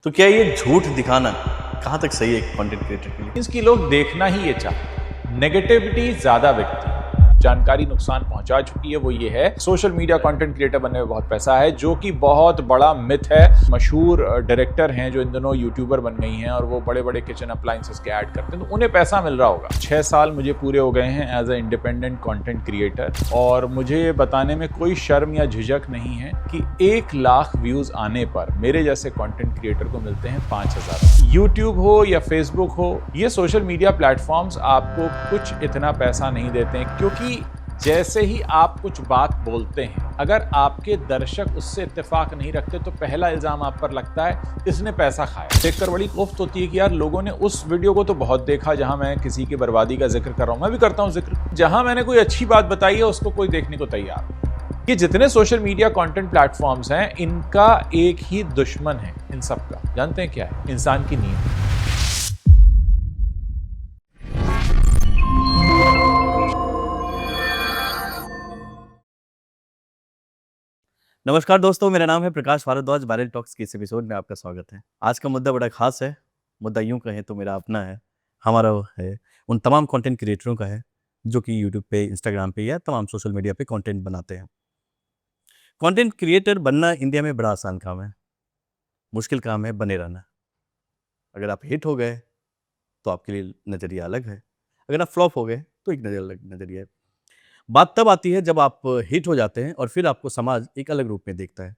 तो क्या ये झूठ दिखाना कहाँ तक सही है कंटेंट क्रिएटर के लिए? इसकी लोग देखना ही ये चाहते, नेगेटिविटी ज्यादा बिकती है। जानकारी नुकसान पहुंचा चुकी है, वो ये है सोशल मीडिया कंटेंट क्रिएटर बनने में बहुत पैसा है, जो कि बहुत बड़ा मिथ है। मशहूर डायरेक्टर हैं जो इन दिनों यूट्यूबर बन गई हैं और वो बड़े बड़े किचन अप्लायंसेस के ऐड करते हैं, तो उन्हें पैसा मिल रहा होगा। 6 साल मुझे पूरे हो गए हैं as a independent content creator, और मुझे ये बताने में कोई शर्म या झिझक नहीं है कि 1 लाख व्यूज आने पर मेरे जैसे कंटेंट क्रिएटर को मिलते हैं 5,000। यूट्यूब हो या फेसबुक हो, ये सोशल मीडिया प्लेटफॉर्म्स आपको कुछ इतना पैसा नहीं देते हैं, क्योंकि जैसे ही आप कुछ बात बोलते हैं, अगर आपके दर्शक उससे इत्तेफाक नहीं रखते तो पहला इल्जाम आप पर लगता है इसने पैसा खाया। देखकर बड़ी कोफ्त होती है कि यार लोगों ने उस वीडियो को तो बहुत देखा जहां मैं किसी की बर्बादी का जिक्र कर रहा हूं, मैं भी करता हूं जिक्र, जहां मैंने कोई अच्छी बात बताई है उसको कोई देखने को तैयार नहीं। ये जितने सोशल मीडिया कंटेंट प्लेटफॉर्म्स हैं, इनका एक ही दुश्मन है इन सबका, जानते हैं क्या है? इंसान की नींद। नमस्कार दोस्तों, मेरा नाम है प्रकाश भारद्वाज। वायरल टॉक्स के इस एपिसोड में आपका स्वागत है। आज का मुद्दा बड़ा खास है। मुद्दा यूं कहें तो मेरा अपना है, हमारा वो है, उन तमाम कंटेंट क्रिएटरों का है जो कि यूट्यूब पे, इंस्टाग्राम पे या तमाम सोशल मीडिया पे कंटेंट बनाते हैं। कंटेंट क्रिएटर बनना इंडिया में बड़ा आसान काम है, मुश्किल काम है बने रहना। अगर आप हिट हो गए तो आपके लिए नज़रिया अलग है, अगर आप फ्लॉप हो गए तो एक नज़रिया है। बात तब आती है जब आप हिट हो जाते हैं और फिर आपको समाज एक अलग रूप में देखता है।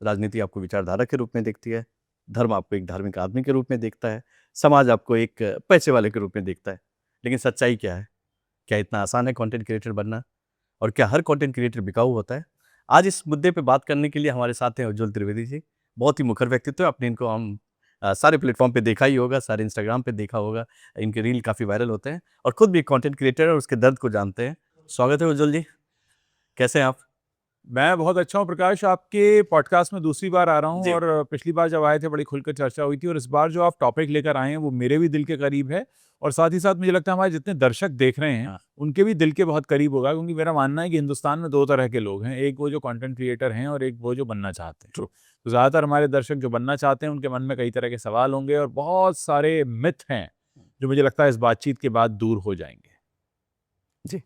राजनीति आपको विचारधारा के रूप में देखती है, धर्म आपको एक धार्मिक आदमी के रूप में देखता है, समाज आपको एक पैसे वाले के रूप में देखता है। लेकिन सच्चाई क्या है? क्या इतना आसान है कंटेंट क्रिएटर बनना? और क्या हर कंटेंट क्रिएटर बिकाऊ होता है? आज इस मुद्दे पे बात करने के लिए हमारे साथ हैं उज्ज्वल त्रिवेदी जी। बहुत ही मुखर व्यक्तित्व है, आपने इनको हम सारे प्लेटफॉर्म पे देखा ही होगा, सारे इंस्टाग्राम पे देखा होगा, इनके रील काफ़ी वायरल होते हैं और खुद भी कंटेंट क्रिएटर है और उसके दर्द को जानते हैं। स्वागत है उज्ज्वल जी, कैसे हैं आप? मैं बहुत अच्छा हूँ प्रकाश, आपके पॉडकास्ट में दूसरी बार आ रहा हूँ, जी। और पिछली बार जब आए थे बड़ी खुलकर चर्चा हुई थी, और इस बार जो आप टॉपिक लेकर आए हैं वो मेरे भी दिल के करीब है, और साथ ही साथ मुझे लगता है हमारे जितने दर्शक देख रहे हैं हाँ। उनके भी दिल के बहुत करीब होगा, क्योंकि मेरा मानना है कि हिंदुस्तान में 2 तरह के लोग हैं, एक वो जो कंटेंट क्रिएटर हैं और एक वो जो बनना चाहते हैं। ट्रू। तो ज़्यादातर हमारे दर्शक जो बनना चाहते हैं उनके मन में कई तरह के सवाल होंगे और बहुत सारे मिथ हैं जो मुझे लगता है इस बातचीत के बाद दूर हो जाएंगे। जी।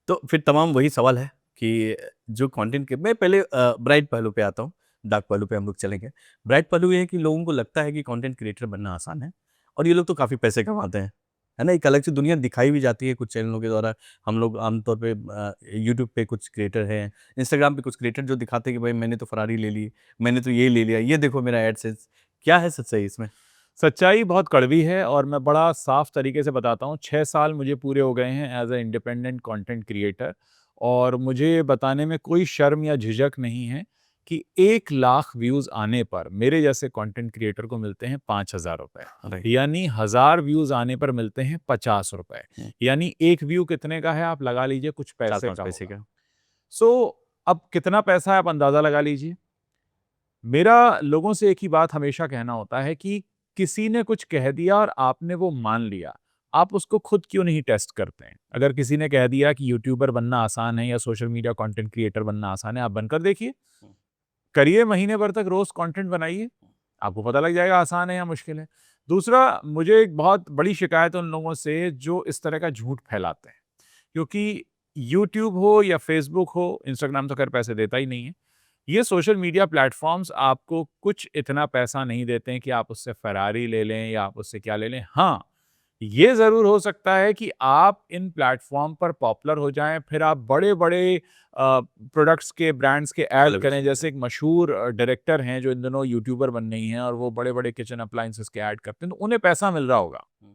तो फिर तमाम वही सवाल है कि जो कंटेंट के मैं पहले ब्राइट पहलू पे आता हूँ, डार्क पहलू पे हम लोग चलेंगे। ब्राइट पहलू ये है कि लोगों को लगता है कि कंटेंट क्रिएटर बनना आसान है और ये लोग तो काफ़ी पैसे कमाते हैं, है ना? एक अलग सी दुनिया दिखाई भी जाती है कुछ चैनलों के द्वारा। हम लोग आमतौर पे यूट्यूब पे कुछ क्रिएटर हैं, इंस्टाग्राम पे कुछ क्रिएटर जो दिखाते हैं कि भाई मैंने तो फ़रारी ले ली, मैंने तो ये ले लिया, ये देखो मेरा एडसेंस। क्या है सच्चाई इसमें? सच्चाई बहुत कड़वी है और मैं बड़ा साफ तरीके से बताता हूँ। 6 साल मुझे पूरे हो गए हैं as a independent content creator, और मुझे बताने में कोई शर्म या झिझक नहीं है कि 1 लाख व्यूज़ आने पर मेरे जैसे कंटेंट क्रिएटर को मिलते हैं 5,000 रुपए। राइट। यानी 1000 व्यूज़ आने पर मिलते हैं 50 रुपए। हुँ। यानी 1 व्यू कितने का है आप लगा लीजिए, कुछ पैसे 4-5 का पैसे होगा। का। सो अब कितना पैसा है आप अंदाज़ा लगा लीजिए। मेरा लोगों से एक ही बात हमेशा कहना होता है कि किसी ने कुछ कह दिया और आपने वो मान लिया, आप उसको खुद क्यों नहीं टेस्ट करते हैं? अगर किसी ने कह दिया कि यूट्यूबर बनना आसान है या सोशल मीडिया कंटेंट क्रिएटर बनना आसान है, आप बनकर देखिए। हुँ। करिए, महीने भर तक रोज़ कंटेंट बनाइए, आपको पता लग जाएगा आसान है या मुश्किल है। दूसरा, मुझे एक बहुत बड़ी शिकायत है उन लोगों से जो इस तरह का झूठ फैलाते हैं, क्योंकि यूट्यूब हो या फेसबुक हो, इंस्टाग्राम तो खैर पैसे देता ही नहीं है। ये सोशल मीडिया प्लेटफ़ॉर्म्स आपको कुछ इतना पैसा नहीं देते हैं कि आप उससे फ़ेरारी ले लें या आप उससे क्या ले लें। हाँ, ये ज़रूर हो सकता है कि आप इन प्लेटफ़ॉर्म पर पॉपुलर हो जाएँ, फिर आप बड़े-बड़े प्रोडक्ट्स के, ब्रांड्स के ऐड अलग करें। चीज़ है। जैसे एक मशहूर डायरेक्टर हैं जो इन दिनों यूट्यूबर बन गई हैं और वो बड़े-बड़े किचन अप्लायंसेस के ऐड करते हैं, तो उन्हें पैसा मिल रहा होगा। हुँ।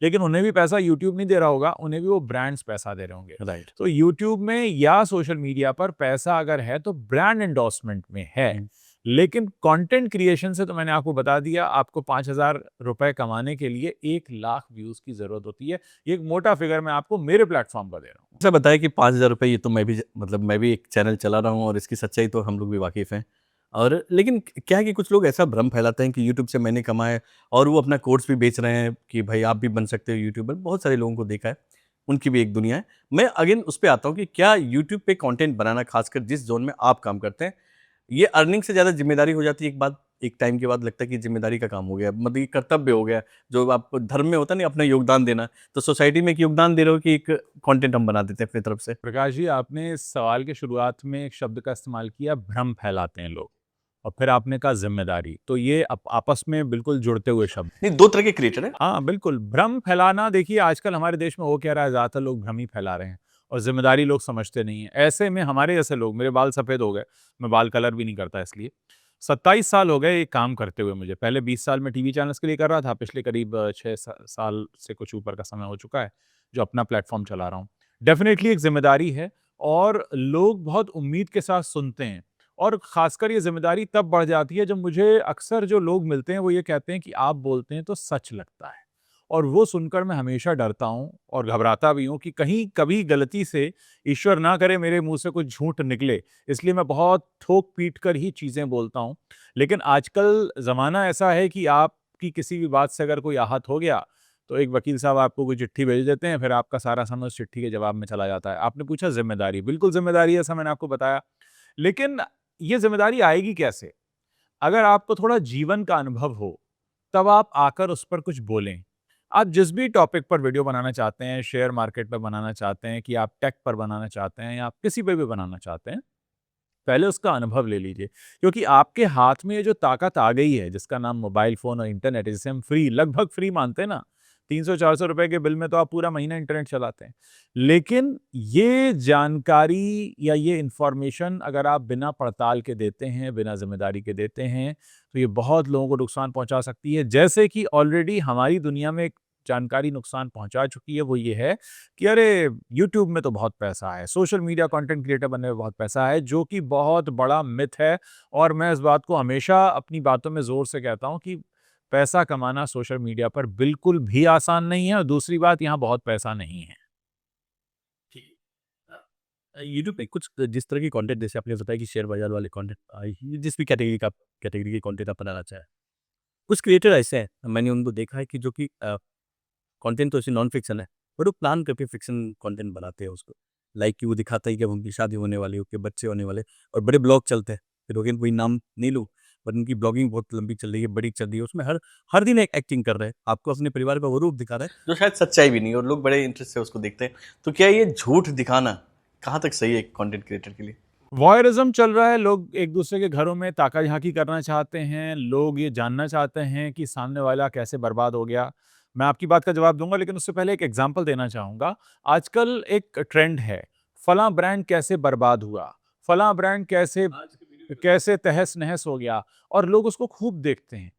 लेकिन उन्हें भी पैसा यूट्यूब नहीं दे रहा होगा, उन्हें भी वो ब्रांड्स पैसा दे रहे होंगे। राइट। तो यूट्यूब में या सोशल मीडिया पर पैसा अगर है तो ब्रांड एंडोर्समेंट में है। हुँ। लेकिन कंटेंट क्रिएशन से तो मैंने आपको बता दिया, आपको 5,000 रुपए कमाने के लिए 1 लाख व्यूज़ की ज़रूरत होती है। ये एक मोटा फिगर मैं आपको मेरे प्लेटफ़ॉर्म पर दे रहा हूँ। ऐसा बताया कि 5,000 रुपए, ये तो मैं भी मतलब मैं भी एक चैनल चला रहा हूँ और इसकी सच्चाई तो हम लोग भी वाकिफ़ हैं। और लेकिन क्या है कि कुछ लोग ऐसा भ्रम फैलाते हैं कि यूट्यूब से मैंने कमाया और वो अपना कोर्स भी बेच रहे हैं कि भाई आप भी बन सकते हो यूट्यूबर। बहुत सारे लोगों को देखा है, उनकी भी एक दुनिया है। मैं अगेन उस पे आता हूँ कि क्या यूट्यूब पे कंटेंट बनाना, खासकर जिस ज़ोन में आप काम करते हैं, ये अर्निंग से ज़्यादा ज़िम्मेदारी हो जाती है एक बात एक टाइम के बाद लगता है कि जिम्मेदारी का काम हो गया, मतलब ये कर्तव्य हो गया, जो आप धर्म में होता है ना अपना योगदान देना, तो सोसाइटी में एक योगदान दे रहे हो कि एक कंटेंट हम बना देते हैं अपनी तरफ से। प्रकाश जी, आपने इस सवाल के शुरुआत में एक शब्द का इस्तेमाल किया, भ्रम फैलाते हैं लोग, और फिर आपने कहा जिम्मेदारी, तो ये आपस में बिल्कुल जुड़ते हुए शब्द। नहीं, दो तरह के क्रिएटर है। हाँ, बिल्कुल, भ्रम फैलाना, देखिए आजकल हमारे देश में हो क्या रहा है, ज़्यादातर लोग भ्रम ही फैला रहे हैं और ज़िम्मेदारी लोग समझते नहीं हैं। ऐसे में हमारे जैसे लोग, मेरे बाल सफ़ेद हो गए, मैं बाल कलर भी नहीं करता इसलिए। 27 साल हो गए ये काम करते हुए मुझे। पहले 20 साल मैं टीवी चैनल्स के लिए कर रहा था, पिछले करीब 6 साल से कुछ ऊपर का समय हो चुका है, जो अपना प्लेटफ़ॉर्म चला रहा हूँ। डेफ़िनेटली एक ज़िम्मेदारी है और लोग बहुत उम्मीद के साथ सुनते हैं, और ख़ासकर ये ज़िम्मेदारी तब बढ़ जाती है जब मुझे अक्सर जो लोग मिलते हैं वो ये कहते हैं कि आप बोलते हैं तो सच लगता है। और वो सुनकर मैं हमेशा डरता हूँ और घबराता भी हूँ कि कहीं कभी गलती से, ईश्वर ना करे, मेरे मुँह से कुछ झूठ निकले, इसलिए मैं बहुत ठोक-पीट कर ही चीज़ें बोलता हूँ। लेकिन आजकल ज़माना ऐसा है कि आपकी किसी भी बात से अगर कोई आहत हो गया, तो एक वकील साहब आपको कोई चिट्ठी भेज देते हैं, फिर आपका सारा समय उस चिट्ठी के जवाब में चला जाता है। आपने पूछा ज़िम्मेदारी, बिल्कुल ज़िम्मेदारी है, ऐसा मैंने आपको बताया। लेकिन ये ज़िम्मेदारी आएगी कैसे? अगर आपको थोड़ा जीवन का अनुभव हो, तब आप आकर उस पर कुछ बोलें। आप जिस भी टॉपिक पर वीडियो बनाना चाहते हैं, शेयर मार्केट पे बनाना चाहते हैं, कि आप टेक पर बनाना चाहते हैं, या आप किसी पे भी बनाना चाहते हैं, पहले उसका अनुभव ले लीजिए। क्योंकि आपके हाथ में ये जो ताकत आ गई है, जिसका नाम मोबाइल फ़ोन और इंटरनेट है, जिसे हम फ्री, लगभग फ्री मानते हैं ना, 300-400 रुपए के बिल में तो आप पूरा महीना इंटरनेट चलाते हैं। लेकिन ये जानकारी या ये इन्फॉर्मेशन अगर आप बिना पड़ताल के देते हैं, बिना ज़िम्मेदारी के देते हैं, तो ये बहुत लोगों को नुकसान पहुँचा सकती है। जैसे कि ऑलरेडी हमारी दुनिया में एक जानकारी नुकसान पहुँचा चुकी है, वो ये है कि अरे! यूट्यूब में तो बहुत पैसा है, सोशल मीडिया कंटेंट क्रिएटर बनने में बहुत पैसा है, जो कि बहुत बड़ा मिथ है। और मैं इस बात को हमेशा अपनी बातों में ज़ोर से कहता हूँ कि पैसा कमाना सोशल मीडिया पर बिल्कुल भी आसान नहीं है, और दूसरी बात, यहाँ बहुत पैसा नहीं है। ठीक। यूट्यूब पे कुछ जिस तरह की कंटेंट, जैसे आपने बताया कि शेयर बाजार वाले कंटेंट, जिस भी कैटेगरी के कंटेंट आप बनाना चाहें, कुछ क्रिएटर ऐसे हैं, मैंने उनको देखा है कि जो कि कंटेंट तो ऐसे नॉन फिक्शन है, बट वो प्लान करके फिक्शन कंटेंट बनाते हैं उसको। लाइक कि वो दिखाता है कि अब उनकी शादी होने वाली है, उनके बच्चे होने वाले, और बड़े ब्लॉग चलते हैं। फिर अगेन वही नाम नहीं लूँ, बट उनकी ब्लॉगिंग बहुत लंबी चल रही है, बड़ी चल रही है, उसमें हर हर दिन एक एक्टिंग कर रहे हैं, आपको अपने परिवार का वो रूप दिखा रहा है जो शायद सच्चाई भी नहीं है, और लोग बड़े इंटरेस्ट से उसको देखते हैं। तो क्या ये झूठ दिखाना कहाँ तक सही है कंटेंट क्रिएटर के लिए? वॉयरिज्म चल रहा है, लोग एक दूसरे के घरों में ताका-झाकी करना चाहते हैं, लोग ये जानना चाहते हैं कि सामने वाला कैसे बर्बाद हो गया। मैं आपकी बात का जवाब दूँगा, लेकिन उससे पहले एक एग्ज़ाम्पल देना चाहूँगा। आजकल एक ट्रेंड है, फलाँ ब्रांड कैसे बर्बाद हुआ, फलाँ ब्रांड कैसे कैसे तहस-नहस हो गया, और लोग उसको खूब देखते हैं।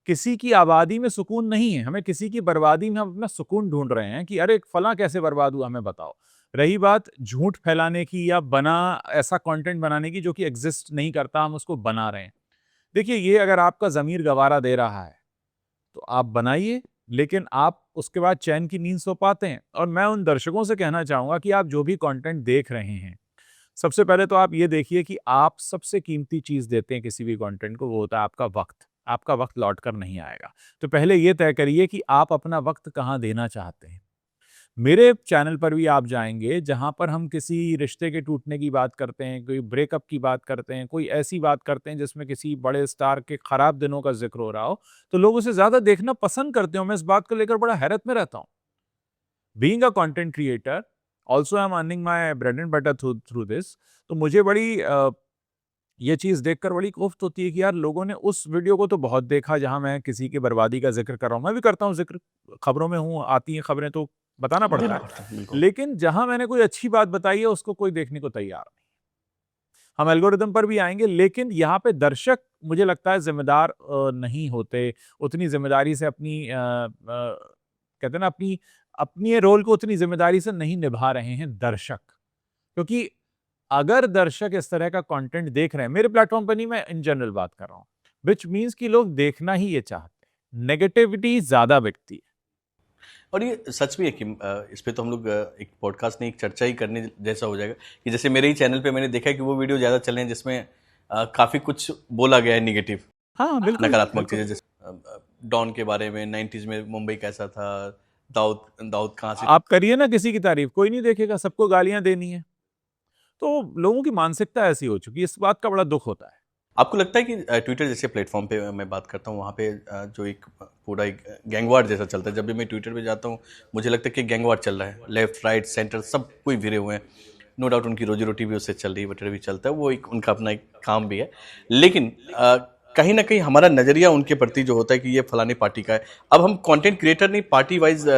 किसी की आबादी में सुकून नहीं है, हमें किसी की बर्बादी में हम अपना सुकून ढूँढ रहे हैं कि अरे फलाँ कैसे बर्बाद हुआ, हमें बताओ। रही बात झूठ फैलाने की या ऐसा कंटेंट बनाने की जो कि एग्ज़िस्ट नहीं करता, हम उसको बना रहे हैं। देखिए, ये अगर आपका ज़मीर गवारा दे रहा है, तो आप बनाइए, लेकिन आप उसके बाद चैन की नींद सो पाते हैं? और मैं उन दर्शकों से कहना चाहूँगा कि आप जो भी कंटेंट देख रहे हैं, सबसे पहले तो आप ये देखिए कि आप सबसे कीमती चीज़ देते हैं किसी भी कंटेंट को, वो होता है आपका वक़्त। आपका वक़्त लौट कर नहीं आएगा। तो पहले ये तय करिए कि आप अपना वक़्त कहाँ देना चाहते हैं। मेरे चैनल पर भी आप जाएँगे जहाँ पर हम किसी रिश्ते के टूटने की बात करते हैं, कोई ब्रेकअप की बात करते हैं, कोई ऐसी बात करते हैं जिसमें किसी बड़े स्टार के खराब दिनों का ज़िक्र हो रहा हो, तो लोग उसे ज़्यादा देखना पसंद करते हो। मैं इस बात को लेकर बड़ा हैरत में रहता हूँ। Being a content creator, also I am earning my bread and butter through through this. तो मुझे बड़ी ये चीज़ देखकर बड़ी कोफ्त होती है कि यार, लोगों ने उस वीडियो को तो बहुत देखा जहाँ मैं किसी की बर्बादी का ज़िक्र कर रहा हूँ। मैं भी करता हूँ ज़िक्र, खबरों में हूँ, आती हैं खबरें तो बताना पड़ता देना है। पड़ता है, बिल्कुल। लेकिन जहाँ मैंने कोई अच्छी बात बताई है, उसको कोई देखने को तैयार नहीं। हम एल्गोरिदम पर भी आएँगे, लेकिन यहाँ पे दर्शक मुझे लगता है ज़िम्मेदार नहीं होते, उतनी ज़िम्मेदारी से कहते हैं ना, अपनी अपनी ये रोल को उतनी ज़िम्मेदारी से नहीं निभा रहे हैं दर्शक। क्योंकि अगर दर्शक इस तरह का कंटेंट देख रहे हैं, मेरे प्लेटफ़ॉर्म पे नहीं, मैं इन जनरल बात कर रहा हूँ, व्हिच मीन्स कि लोग देखना ही ये चाहते हैं। नेगेटिविटी ज़्यादा बिकती है। और ये सच भी है कि इस पे तो हम लोग एक पॉडकास्ट नहीं, एक चर्चा ही करने जैसा हो जाएगा कि जैसे मेरे ही चैनल पे मैंने देखा है कि वो वीडियो ज़्यादा चले हैं जिसमें काफ़ी कुछ बोला गया है नेगेटिव, हाँ, बिल्कुल, नकारात्मक बिल्कुल। चीज़ें, जैसे डॉन के बारे में, 90s में मुंबई कैसा था, दाऊद दाऊद कहाँ से। आप करिए ना किसी की तारीफ़, कोई नहीं देखेगा, सबको गालियाँ देनी है। तो लोगों की मानसिकता ऐसी हो चुकी है, इस बात का बड़ा दुःख होता है। आपको लगता है कि ट्विटर जैसे प्लेटफॉर्म पे मैं बात करता हूँ, वहाँ पे जो एक पूरा एक गैंगवार जैसा चलता है, जब भी मैं ट्विटर पे जाता हूँ मुझे लगता है कि गैंगवार चल रहा है, लेफ्ट राइट सेंटर सब कोई भिड़े हुए हैं। नो डाउट उनकी रोजी रोटी भी उससे चल रही है, वटेर भी चलता है, वो एक उनका अपना एक काम भी है। लेकिन कहीं ना कहीं हमारा नज़रिया उनके प्रति जो होता है कि ये फलानी पार्टी का है। अब हम कंटेंट क्रिएटर नहीं, पार्टी वाइज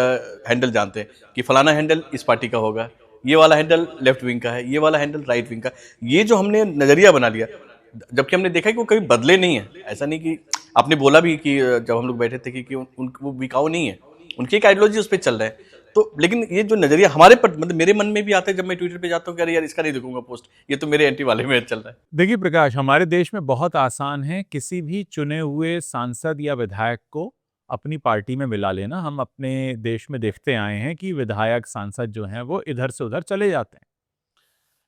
हैंडल जानते हैं कि फलाना हैंडल इस पार्टी का होगा, ये वाला हैंडल लेफ्ट विंग का है, ये वाला हैंडल राइट विंग का। ये जो हमने नज़रिया बना लिया, जबकि हमने देखा कि वो कभी बदले नहीं है। ऐसा नहीं कि आपने बोला भी कि जब हम लोग बैठे थे कि वो बिकाऊ नहीं है, उनकी एक आइडियोलॉजी उस पर चल रहा है। तो लेकिन ये जो नजरिया हमारे पर, मतलब मेरे मन में भी आता है जब मैं ट्विटर पे जाता हूँ कि अरे यार इसका नहीं देखूंगा पोस्ट, ये तो मेरे एंटी वाले में चल रहा है। देखिए प्रकाश, हमारे देश में बहुत आसान है किसी भी चुने हुए सांसद या विधायक को अपनी पार्टी में मिला लेना। हम अपने देश में देखते आए हैं कि विधायक सांसद जो हैं वो इधर से उधर चले जाते हैं।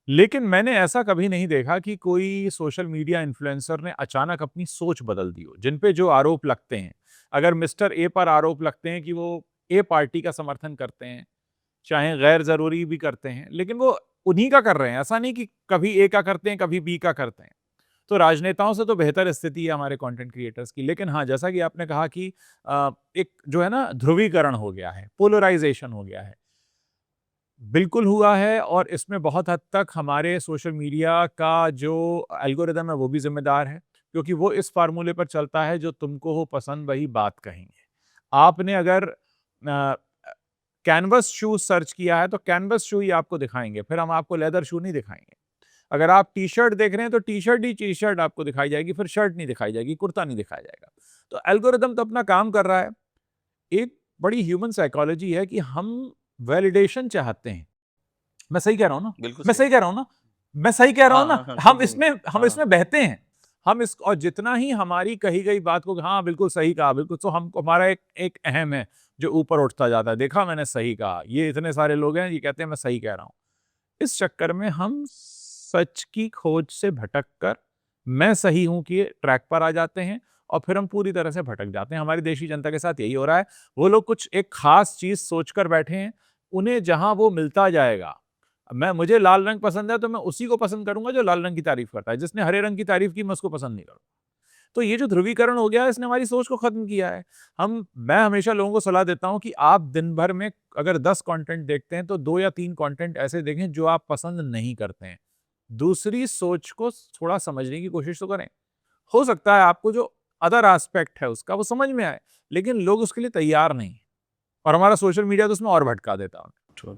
लेकिन मैंने ऐसा कभी नहीं देखा कि कोई सोशल मीडिया इन्फ्लुएंसर ने अचानक अपनी सोच बदल दी हो। जिन पे जो आरोप लगते हैं, अगर मिस्टर ए पर आरोप लगते हैं कि वो ए पार्टी का समर्थन करते हैं, चाहे गैर ज़रूरी भी करते हैं, लेकिन वो उन्हीं का कर रहे हैं। ऐसा नहीं कि कभी ए का करते हैं, कभी बी का करते हैं। तो राजनेताओं से तो बेहतर स्थिति है हमारे कंटेंट क्रिएटर्स की। लेकिन हाँ, जैसा कि आपने कहा कि एक जो है ना ध्रुवीकरण हो गया है, पोलराइज़ेशन हो गया है। बिल्कुल हुआ है, और इसमें बहुत हद तक हमारे सोशल मीडिया का जो एल्गोरिदम है वो भी ज़िम्मेदार है, क्योंकि वो इस फ़ॉर्मूले पर चलता है, जो तुमको हो पसंद वही बात कहेंगे। आपने अगर कैनवस शूज़ सर्च किया है तो कैनवस शू ही आपको दिखाएँगे, फिर हम आपको लेदर शू नहीं दिखाएँगे। अगर आप टी-शर्ट देख रहे हैं तो टी-शर्ट ही टी-शर्ट आपको दिखाई जाएगी, फिर शर्ट नहीं दिखाई जाएगी, कुर्ता नहीं दिखाया जाएगा। तो एल्गोरिदम तो अपना काम कर रहा है। एक बड़ी ह्यूमन साइकोलॉजी है कि हम वैलिडेशन चाहते हैं। मैं सही कह रहा हूँ ना? बिल्कुल मैं सही। सही कह रहा हूँ ना? मैं सही कह रहा हाँ हूँ ना? हाँ हाँ, हम बिल्कुल। इसमें हाँ बहते हैं। हम इस और जितना ही हमारी कही गई बात को हाँ, बिल्कुल सही कहा, बिल्कुल, तो हम हमारा एक एक अहम है जो ऊपर उठता जाता है। देखा, मैंने सही कहा। ये इतने सारे लोग हैं, ये कहते हैं मैं सही कह रहा हूँ। इस चक्कर में हम सच की खोज से भटक कर मैं सही हूं कि ट्रैक पर आ जाते हैं, और फिर हम पूरी तरह से भटक जाते हैं। हमारी देशी जनता के साथ यही हो रहा है। वो लोग कुछ एक खास चीज सोचकर बैठे हैं, उन्हें जहां वो मिलता जाएगा। मुझे लाल रंग पसंद है तो मैं उसी को पसंद करूंगा जो लाल रंग की तारीफ करता है। जिसने हरे रंग की तारीफ की मैं उसको पसंद नहीं करूंगा। तो ये जो ध्रुवीकरण हो गया है, इसने हमारी सोच को खत्म किया है। मैं हमेशा लोगों को सलाह देता हूं कि आप दिन भर में अगर 10 कंटेंट देखते हैं तो 2 या 3 कंटेंट ऐसे देखें जो आप पसंद नहीं करते हैं। दूसरी सोच को थोड़ा समझने की कोशिश तो करें। हो सकता है आपको जो अदर एस्पेक्ट है उसका वो समझ में आए, लेकिन लोग उसके लिए तैयार नहीं, और हमारा सोशल मीडिया तो उसमें और भटका देता है। ट्रू।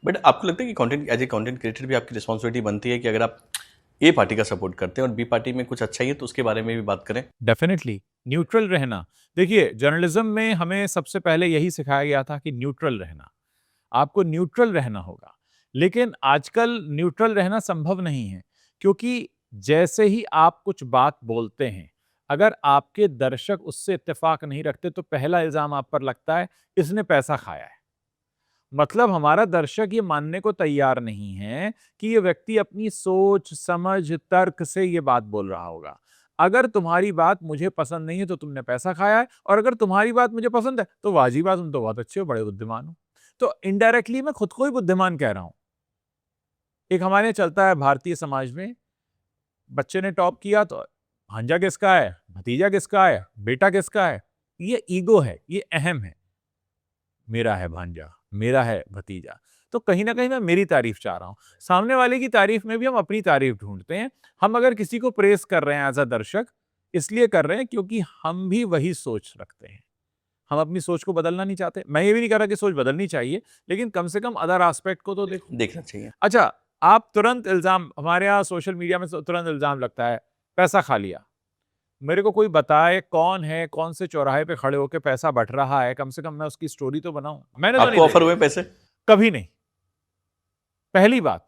बट आपको लगता है कि content as a content creator भी आपकी रिस्पॉन्सिबिलिटी बनती है कि अगर आप ए पार्टी का सपोर्ट करते हैं और बी पार्टी में कुछ अच्छा ही है तो उसके बारे में भी बात करें? डेफिनेटली न्यूट्रल रहना। देखिए, जर्नलिज्म में हमें सबसे पहले यही सिखाया गया था कि न्यूट्रल रहना, आपको न्यूट्रल रहना होगा। लेकिन आजकल न्यूट्रल रहना संभव नहीं है, क्योंकि जैसे ही आप कुछ बात बोलते हैं, अगर आपके दर्शक उससे इत्तेफाक नहीं रखते तो पहला इल्जाम आप पर लगता है, इसने पैसा खाया है। मतलब हमारा दर्शक ये मानने को तैयार नहीं है कि ये व्यक्ति अपनी सोच, समझ, तर्क से ये बात बोल रहा होगा। अगर तुम्हारी बात मुझे पसंद नहीं है तो तुमने पैसा खाया है, और अगर तुम्हारी बात मुझे पसंद है तो वाजिब बात, तुम तो बहुत अच्छे हो, बड़े बुद्धिमान हो। तो इनडायरेक्टली मैं खुद को ही बुद्धिमान कह रहा हूं। एक हमारे यहाँ चलता है भारतीय समाज में, बच्चे ने टॉप किया तो भांजा किसका है, भतीजा किसका है, बेटा किसका है। ये ईगो है, ये अहम है। मेरा है भांजा, मेरा है भतीजा। तो कहीं ना कहीं मैं मेरी तारीफ चाह रहा हूं। सामने वाले की तारीफ में भी हम अपनी तारीफ ढूंढते हैं। हम अगर किसी को प्रेस कर रहे हैं एज अ दर्शक, इसलिए कर रहे हैं क्योंकि हम भी वही सोच रखते हैं। हम अपनी सोच को बदलना नहीं चाहते। मैं ये भी नहीं कह रहा कि सोच बदलनी चाहिए, लेकिन कम से कम अदर एस्पेक्ट को तो देखो। देखना चाहिए। अच्छा, आप तुरंत इल्जाम, हमारे यहाँ सोशल मीडिया में तुरंत इल्जाम लगता है, पैसा खा लिया। मेरे को कोई बताए कौन है, कौन से चौराहे पे खड़े होकर पैसा बट रहा है, कम से कम मैं उसकी स्टोरी तो बनाऊं। मैंने तो नहीं आपको ऑफर देखी। हुए पैसे? कभी नहीं। पहली बात,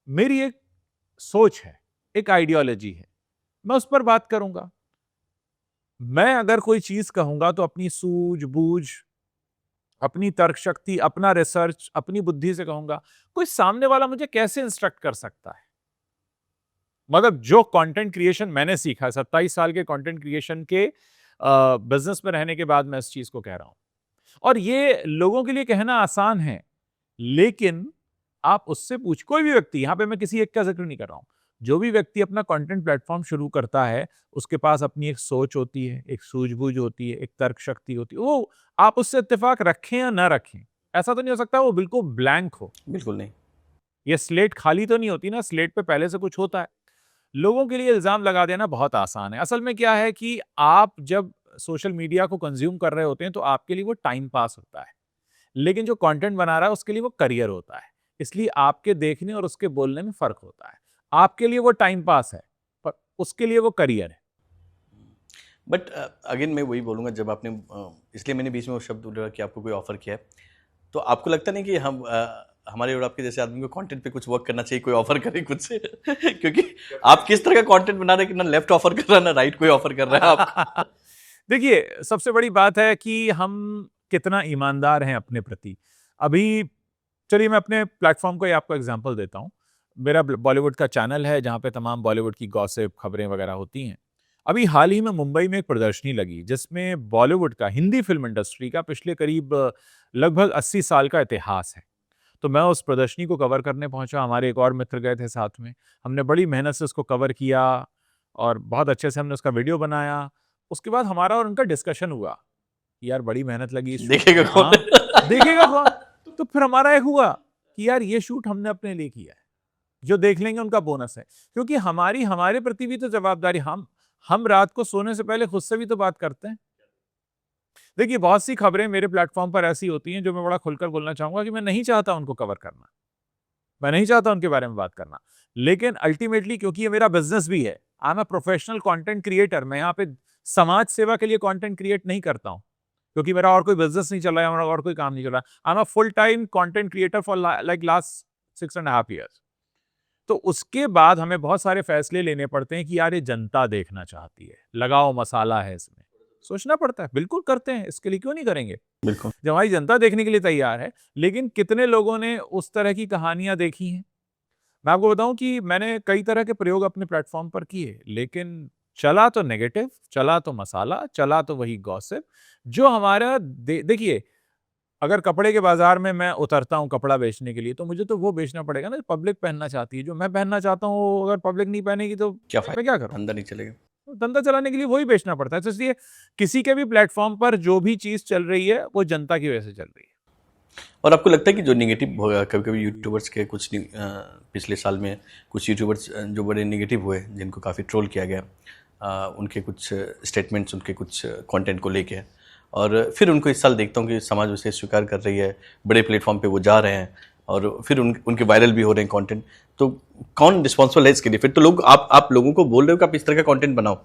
मेरी एक सोच है, एक आइडियोलॉजी है, मैं उस पर बात करूंगा। मैं अगर कोई चीज कहूंगा तो अपनी सूझबूझ, अपनी तर्क शक्ति, अपना रिसर्च, अपनी बुद्धि से कहूंगा। कोई सामने वाला मुझे कैसे इंस्ट्रक्ट कर सकता है? मतलब जो कंटेंट क्रिएशन मैंने सीखा, 27 साल के कंटेंट क्रिएशन के बिजनेस में रहने के बाद मैं इस चीज को कह रहा हूं। और ये लोगों के लिए कहना आसान है, लेकिन आप उससे पूछ, कोई भी व्यक्ति, यहां पे मैं किसी एक का जिक्र नहीं कर रहा हूं, जो भी व्यक्ति अपना कंटेंट प्लेटफॉर्म शुरू करता है, उसके पास अपनी एक सोच होती है, एक सूझबूझ होती है, एक तर्क शक्ति होती है। वो आप उससे इत्तेफाक रखें या ना रखें, ऐसा तो नहीं हो सकता वो बिल्कुल ब्लैंक हो। बिल्कुल नहीं। ये स्लेट खाली तो नहीं होती ना, स्लेट पे पहले से कुछ होता है। लोगों के लिए इल्ज़ाम लगा देना बहुत आसान है। असल में क्या है कि आप जब सोशल मीडिया को कंज़्यूम कर रहे होते हैं, तो आपके लिए वो टाइम पास होता है। लेकिन जो कंटेंट बना रहा है, उसके लिए वो करियर होता है। इसलिए आपके देखने और उसके बोलने में फ़र्क होता है। आपके लिए वो टाइम पास है, पर उसके लिए वो करियर है। बट अगेन मैं वही बोलूँगा, जब आपने इसलिए मैंने बीच में वो शब्द बोला कि आपको कोई ऑफ़र किया है, तो आपको लगता नहीं कि हमारे और आपके जैसे आदमी को कंटेंट पे कुछ वर्क करना चाहिए, कोई ऑफ़र करे कुछ क्योंकि आप किस तरह का कंटेंट बना रहे हैं कि ना लेफ्ट ऑफ़र कर रहा है, ना राइट कोई ऑफ़र कर रहा है आपको। देखिए, सबसे बड़ी बात है कि हम कितना ईमानदार हैं अपने प्रति। अभी चलिए मैं अपने प्लेटफ़ॉर्म का ही आपको एग्ज़ाम्पल देता हूँ। मेरा बॉलीवुड का चैनल है, जहाँ पे तमाम बॉलीवुड की गॉसिप, खबरें वगैरह होती हैं। अभी हाल ही में मुंबई में एक प्रदर्शनी लगी, जिसमें बॉलीवुड का, हिंदी फ़िल्म इंडस्ट्री का पिछले करीब लगभग 80 साल का इतिहास है। तो मैं उस प्रदर्शनी को कवर करने पहुँचा, हमारे एक और मित्र गए थे साथ में। हमने बड़ी मेहनत से उसको कवर किया और बहुत अच्छे से हमने उसका वीडियो बनाया। उसके बाद हमारा और उनका डिस्कशन हुआ, यार बड़ी मेहनत लगी इस शूट देखेगा में। कौन? हाँ, देखेगा कौन? तो फिर हमारा एक हुआ कि यार ये शूट हमने अपने लिए किया है, जो देख लेंगे उनका बोनस है। क्योंकि हमारे प्रति भी तो जवाबदारी, हम रात को सोने से पहले खुद से भी तो बात करते हैं। देखिए, बहुत सी खबरें मेरे प्लेटफ़ॉर्म पर ऐसी होती हैं जो मैं बड़ा खुलकर बोलना चाहूँगा कि मैं नहीं चाहता उनको कवर करना। मैं नहीं चाहता उनके बारे में बात करना। लेकिन अल्टीमेटली क्योंकि ये मेरा बिज़नेस भी है, I am a professional content creator, मैं यहाँ पे समाज सेवा के लिए कंटेंट क्रिएट नहीं करता हूँ। क्योंकि मेरा और कोई बिज़नेस नहीं चल रहा है, मेरा और कोई काम नहीं चल रहा है। I am a full time content creator for like last 6 and a half years. तो उसके बाद हमें बहुत सारे फैसले लेने पड़ते हैं कि यार ये जनता देखना चाहती है, लगाओ मसाला है इसमें। सोचना पड़ता है, बिल्कुल करते हैं, इसके लिए क्यों नहीं करेंगे? बिल्कुल। जब हमारी जनता देखने के लिए तैयार है, लेकिन कितने लोगों ने उस तरह की कहानियाँ देखी हैं? मैं आपको बताऊँ कि मैंने कई तरह के प्रयोग अपने प्लेटफ़ॉर्म पर किए, लेकिन चला तो नेगेटिव, चला तो मसाला, चला तो वही गॉसिप, जो हमारा देखिए, अगर कपड़े के बाज़ार में मैं उतरता हूँ कपड़ा बेचने के लिए, तो मुझे तो वो बेचना पड़ेगा ना जो पब्लिक पहनना चाहती है। जो मैं पहनना चाहता हूँ, वो अगर पब्लिक नहीं पहनेगी तो क्या मैं क्या फ़ायदा? करूँ? धंधा नहीं चलेगा। तो धंधा चलाने के लिए वही बेचना पड़ता है। तो इसलिए किसी के भी प्लेटफ़ॉर्म पर जो भी चीज़ चल रही है, वो जनता की वजह से चल रही है। और आपको लगता है कि जो नेगेटिव होगा, कभी-कभी यूट्यूबर्स के कुछ पिछले साल में कुछ यूट्यूबर्स जो बड़े नेगेटिव हुए, जिनको काफ़ी ट्रोल किया गया, उनके कुछ स्टेटमेंट्स, उनके कुछ कंटेंट को लेके, और फिर उनको इस साल देखता हूँ कि समाज उसे स्वीकार कर रही है, बड़े प्लेटफॉर्म पे वो जा रहे हैं और फिर उनके वायरल भी हो रहे हैं कंटेंट। तो कौन रिस्पॉन्सिबल है इसके लिए? फिर तो लोग आप लोगों को बोल रहे हो कि आप इस तरह का कंटेंट बनाओ,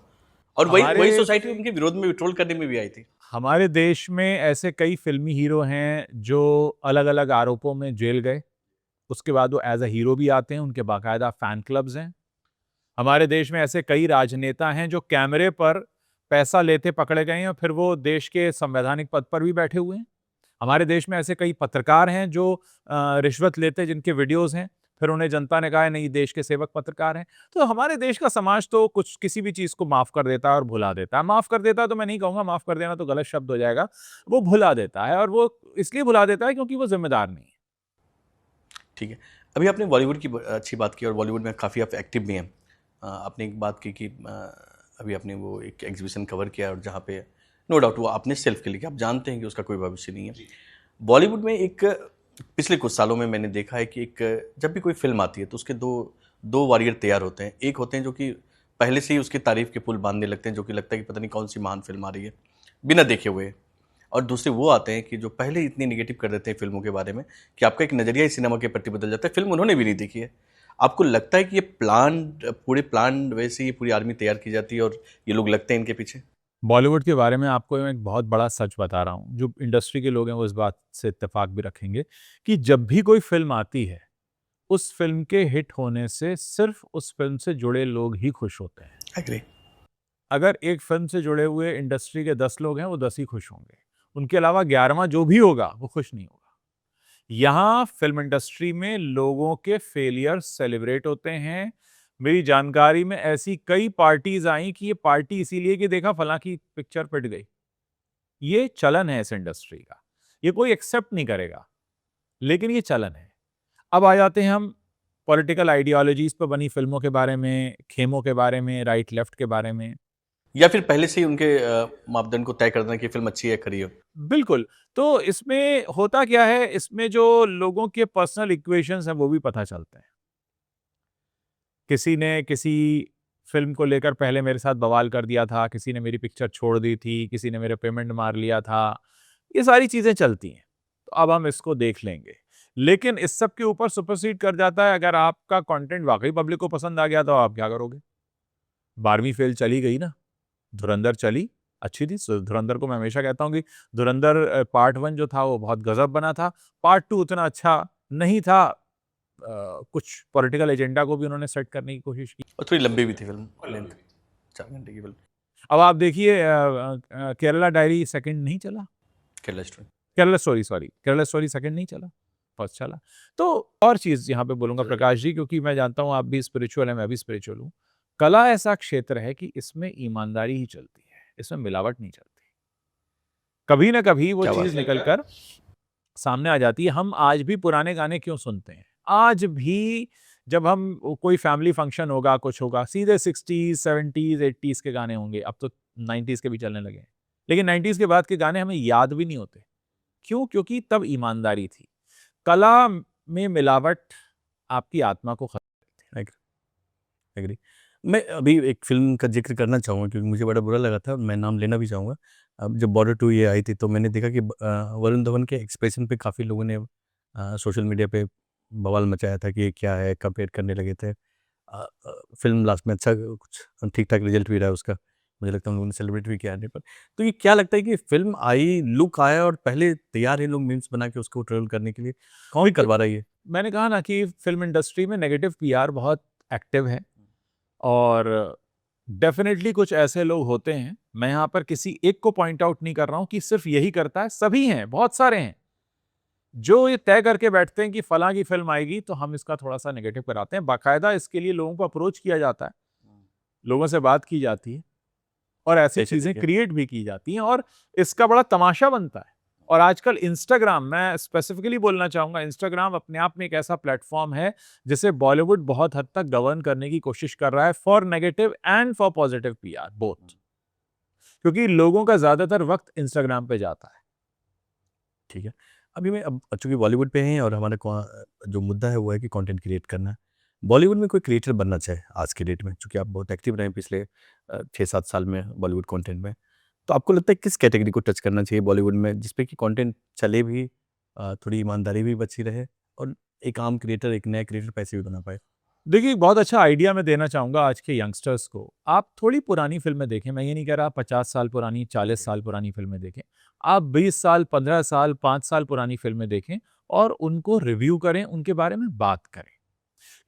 और वही हमारे वही सोसाइटी उनके विरोध में ट्रोल करने में भी आई थी। हमारे देश में ऐसे कई फ़िल्मी हीरो हैं, जो अलग-अलग आरोपों में जेल गए। उसके बाद वो एज़ अ हीरो भी आते हैं, उनके बाकायदा फ़ैन क्लब्स हैं। हमारे देश में ऐसे कई राजनेता हैं जो कैमरे पर पैसा लेते पकड़े गए हैं और फिर वो देश के संवैधानिक पद पर भी बैठे हुए हैं। हमारे देश में ऐसे कई पत्रकार हैं जो रिश्वत लेते, जिनके वीडियोज़ हैं, फिर उन्हें जनता ने कहा है नहीं, देश के सेवक पत्रकार हैं। तो हमारे देश का समाज तो कुछ किसी भी चीज़ को माफ़ कर देता है और भुला देता है। माफ़ कर देता है तो मैं नहीं कहूँगा, माफ़ कर देना तो गलत शब्द हो जाएगा। वो भुला देता है, और वो इसलिए भुला देता है क्योंकि वो ज़िम्मेदार नहीं है। ठीक है। अभी आपने बॉलीवुड की अच्छी बात की, और बॉलीवुड में काफ़ी आप एक्टिव भी हैं। आपने एक बात की कि अभी आपने वो एक एग्जीबिशन कवर किया, और जहाँ पे नो डाउट वो आपने सेल्फ के लिए कि आप जानते हैं कि उसका कोई भविष्य नहीं है। बॉलीवुड में एक पिछले कुछ सालों में मैंने देखा है कि एक जब भी कोई फिल्म आती है तो उसके दो दो वॉरियर तैयार होते हैं। एक होते हैं जो कि पहले से ही उसकी तारीफ के पुल बांधने लगते हैं, जो कि लगता है कि पता नहीं कौन सी महान फिल्म आ रही है बिना देखे हुए। और दूसरे वो आते हैं कि जो पहले ही इतनी नेगेटिव कर देते हैं फिल्मों के बारे में कि आपका एक नज़रिया ही सिनेमा के प्रति बदल जाता है, फिल्म उन्होंने भी नहीं देखी है। आपको लगता है कि ये पूरे प्लान वैसे ही पूरी आर्मी तैयार की जाती है और ये लोग लगते हैं इनके पीछे? बॉलीवुड के बारे में आपको मैं एक बहुत बड़ा सच बता रहा हूँ, जो इंडस्ट्री के लोग हैं वो इस बात से इत्तेफ़ाक भी रखेंगे कि जब भी कोई फ़िल्म आती है, उस फ़िल्म के हिट होने से सिर्फ़ उस फ़िल्म से जुड़े लोग ही खुश होते हैं। एग्री। अगर एक फ़िल्म से जुड़े हुए इंडस्ट्री के 10 लोग हैं, वो 10 ही खुश होंगे। उनके अलावा 11वां जो भी होगा, वो खुश नहीं होगा। यहाँ फ़िल्म इंडस्ट्री में लोगों के फेलियर सेलिब्रेट होते हैं। मेरी जानकारी में ऐसी कई पार्टीज़ आई कि ये पार्टी इसीलिए कि देखा फलाँ की पिक्चर पिट गई। ये चलन है इस इंडस्ट्री का। ये कोई एक्सेप्ट नहीं करेगा, लेकिन ये चलन है। अब आ जाते हैं हम पॉलिटिकल आइडियोलॉजीज पर बनी फिल्मों के बारे में, खेमों के बारे में, राइट लेफ्ट के बारे में। या फिर पहले से ही उनके मापदंड को तय कर देना कि फिल्म अच्छी है, खरी हो? बिल्कुल। तो इसमें होता क्या है, इसमें जो लोगों के पर्सनल इक्वेशंस हैं वो भी पता चलते हैं। किसी ने किसी फ़िल्म को लेकर पहले मेरे साथ बवाल कर दिया था, किसी ने मेरी पिक्चर छोड़ दी थी, किसी ने मेरे पेमेंट मार लिया था। ये सारी चीज़ें चलती हैं। तो अब हम इसको देख लेंगे। लेकिन इस सब के ऊपर सुपरसीड कर जाता है, अगर आपका कंटेंट वाक़ई पब्लिक को पसंद आ गया तो आप क्या करोगे? 12वीं फ़ेल चली गई ना, धुरंधर चली, अच्छी थी। धुरंधर को मैं हमेशा कहता हूँ कि धुरंधर पार्ट 1 जो था वो बहुत गज़ब बना था। पार्ट 2 उतना अच्छा नहीं था। कुछ पॉलिटिकल एजेंडा को भी उन्होंने सेट करने की कोशिश की। और थोड़ी लंबी भी थी फिल्म, लेंथ 4 घंटे की फिल्म। अब आप देखिए केरला डायरी सेकंड नहीं चला। Kerala story. Kerala story sorry, Kerala story second नहीं चला, फर्स्ट चला। तो और चीज़ यहाँ पे बोलूँगा प्रकाश जी, क्योंकि मैं जानता हूँ आप भी स्पिरिचुअल हैं, मैं भी स्पिरिचुअल हूँ। कला ऐसा क्षेत्र है कि इसमें ईमानदारी ही चलती है, इसमें मिलावट नहीं चलती। कभी ना कभी वो क्या बात चीज़ है। निकल कर सामने आ जाती है। हम आज भी पुराने गाने क्यों सुनते हैं? आज भी जब हम कोई फैमिली फंक्शन होगा, कुछ होगा, सीधे 60s, 70s, 80s के गाने होंगे। अब तो 90s के भी चलने लगे हैं। लेकिन 90s के बाद के गाने हमें याद भी नहीं होते। क्यों? क्योंकि तब ईमानदारी थी। कला में मिलावट आपकी आत्मा को खत्म। एग्री। मैं अभी एक फ़िल्म का ज़िक्र करना चाहूँगा क्योंकि मुझे बड़ा बुरा लगा था, मैं नाम लेना भी चाहूँगा। अब जब बॉर्डर 2 ये आई थी तो मैंने देखा कि वरुण धवन के एक्सप्रेशन पे काफ़ी लोगों ने सोशल मीडिया पे बवाल मचाया था कि ये क्या है, कंपेयर करने लगे थे। फ़िल्म लास्ट में अच्छा कुछ ठीक-ठाक रिज़ल्ट भी रहा उसका। मुझे लगता है उन लोगों ने सेलिब्रेट भी किया आने पर। तो ये क्या लगता है कि फ़िल्म आई, लुक आया और पहले तैयार है लोग मीम्स बना के उसको ट्रोल करने के लिए? कौन करवा रहा है ये? मैंने कहा ना कि फ़िल्म इंडस्ट्री में नेगेटिव पीआर बहुत एक्टिव है और डेफ़िनेटली कुछ ऐसे लोग होते हैं, मैं यहाँ पर किसी एक को पॉइंट आउट नहीं कर रहा हूँ कि सिर्फ़ यही करता है, सभी हैं, बहुत सारे हैं। जो ये तय करके बैठते हैं कि फलाँ की फ़िल्म आएगी तो हम इसका थोड़ा-सा नेगेटिव कराते हैं। बाकायदा इसके लिए लोगों को अप्रोच किया जाता है, लोगों से बात की जाती है और ऐसी कैसे चीज़ें देखिए? क्रिएट भी की जाती हैं और इसका बड़ा तमाशा बनता है। और आजकल इंस्टाग्राम, मैं स्पेसिफिकली बोलना चाहूँगा, इंस्टाग्राम अपने आप में एक ऐसा प्लेटफ़ॉर्म है, जिसे बॉलीवुड बहुत हद तक गवर्न करने की कोशिश कर रहा है for negative and for positive PR both. क्योंकि लोगों का ज़्यादातर वक़्त इंस्टाग्राम पे जाता है। ठीक है। अभी मैं अब चूँकि बॉलीवुड पे हैं और हमारा जो मुद्दा है वो है कि कंटेंट क्रिएट करना है। बॉलीवुड में कोई क्रिएटर बनना चाहे आज के डेट में, चूँकि आप बहुत एक्टिव रहे हैं पिछले 6-7 साल में बॉलीवुड कंटेंट में। तो आपको लगता है किस कैटेगरी को टच करना चाहिए बॉलीवुड में जिसपे कि कंटेंट चले भी, थोड़ी ईमानदारी भी बची रहे और एक आम क्रिएटर, एक नया क्रिएटर पैसे भी बना पाए? देखिए, एक बहुत अच्छा आइडिया मैं देना चाहूँगा आज के यंगस्टर्स को। आप थोड़ी पुरानी फ़िल्में देखें, मैं ये नहीं कह रहा 50 साल पुरानी, 40 साल पुरानी फ़िल्में देखें। आप 20 साल, 15 साल, 5 साल पुरानी फ़िल्में देखें और उनको रिव्यू करें, उनके बारे में बात करें।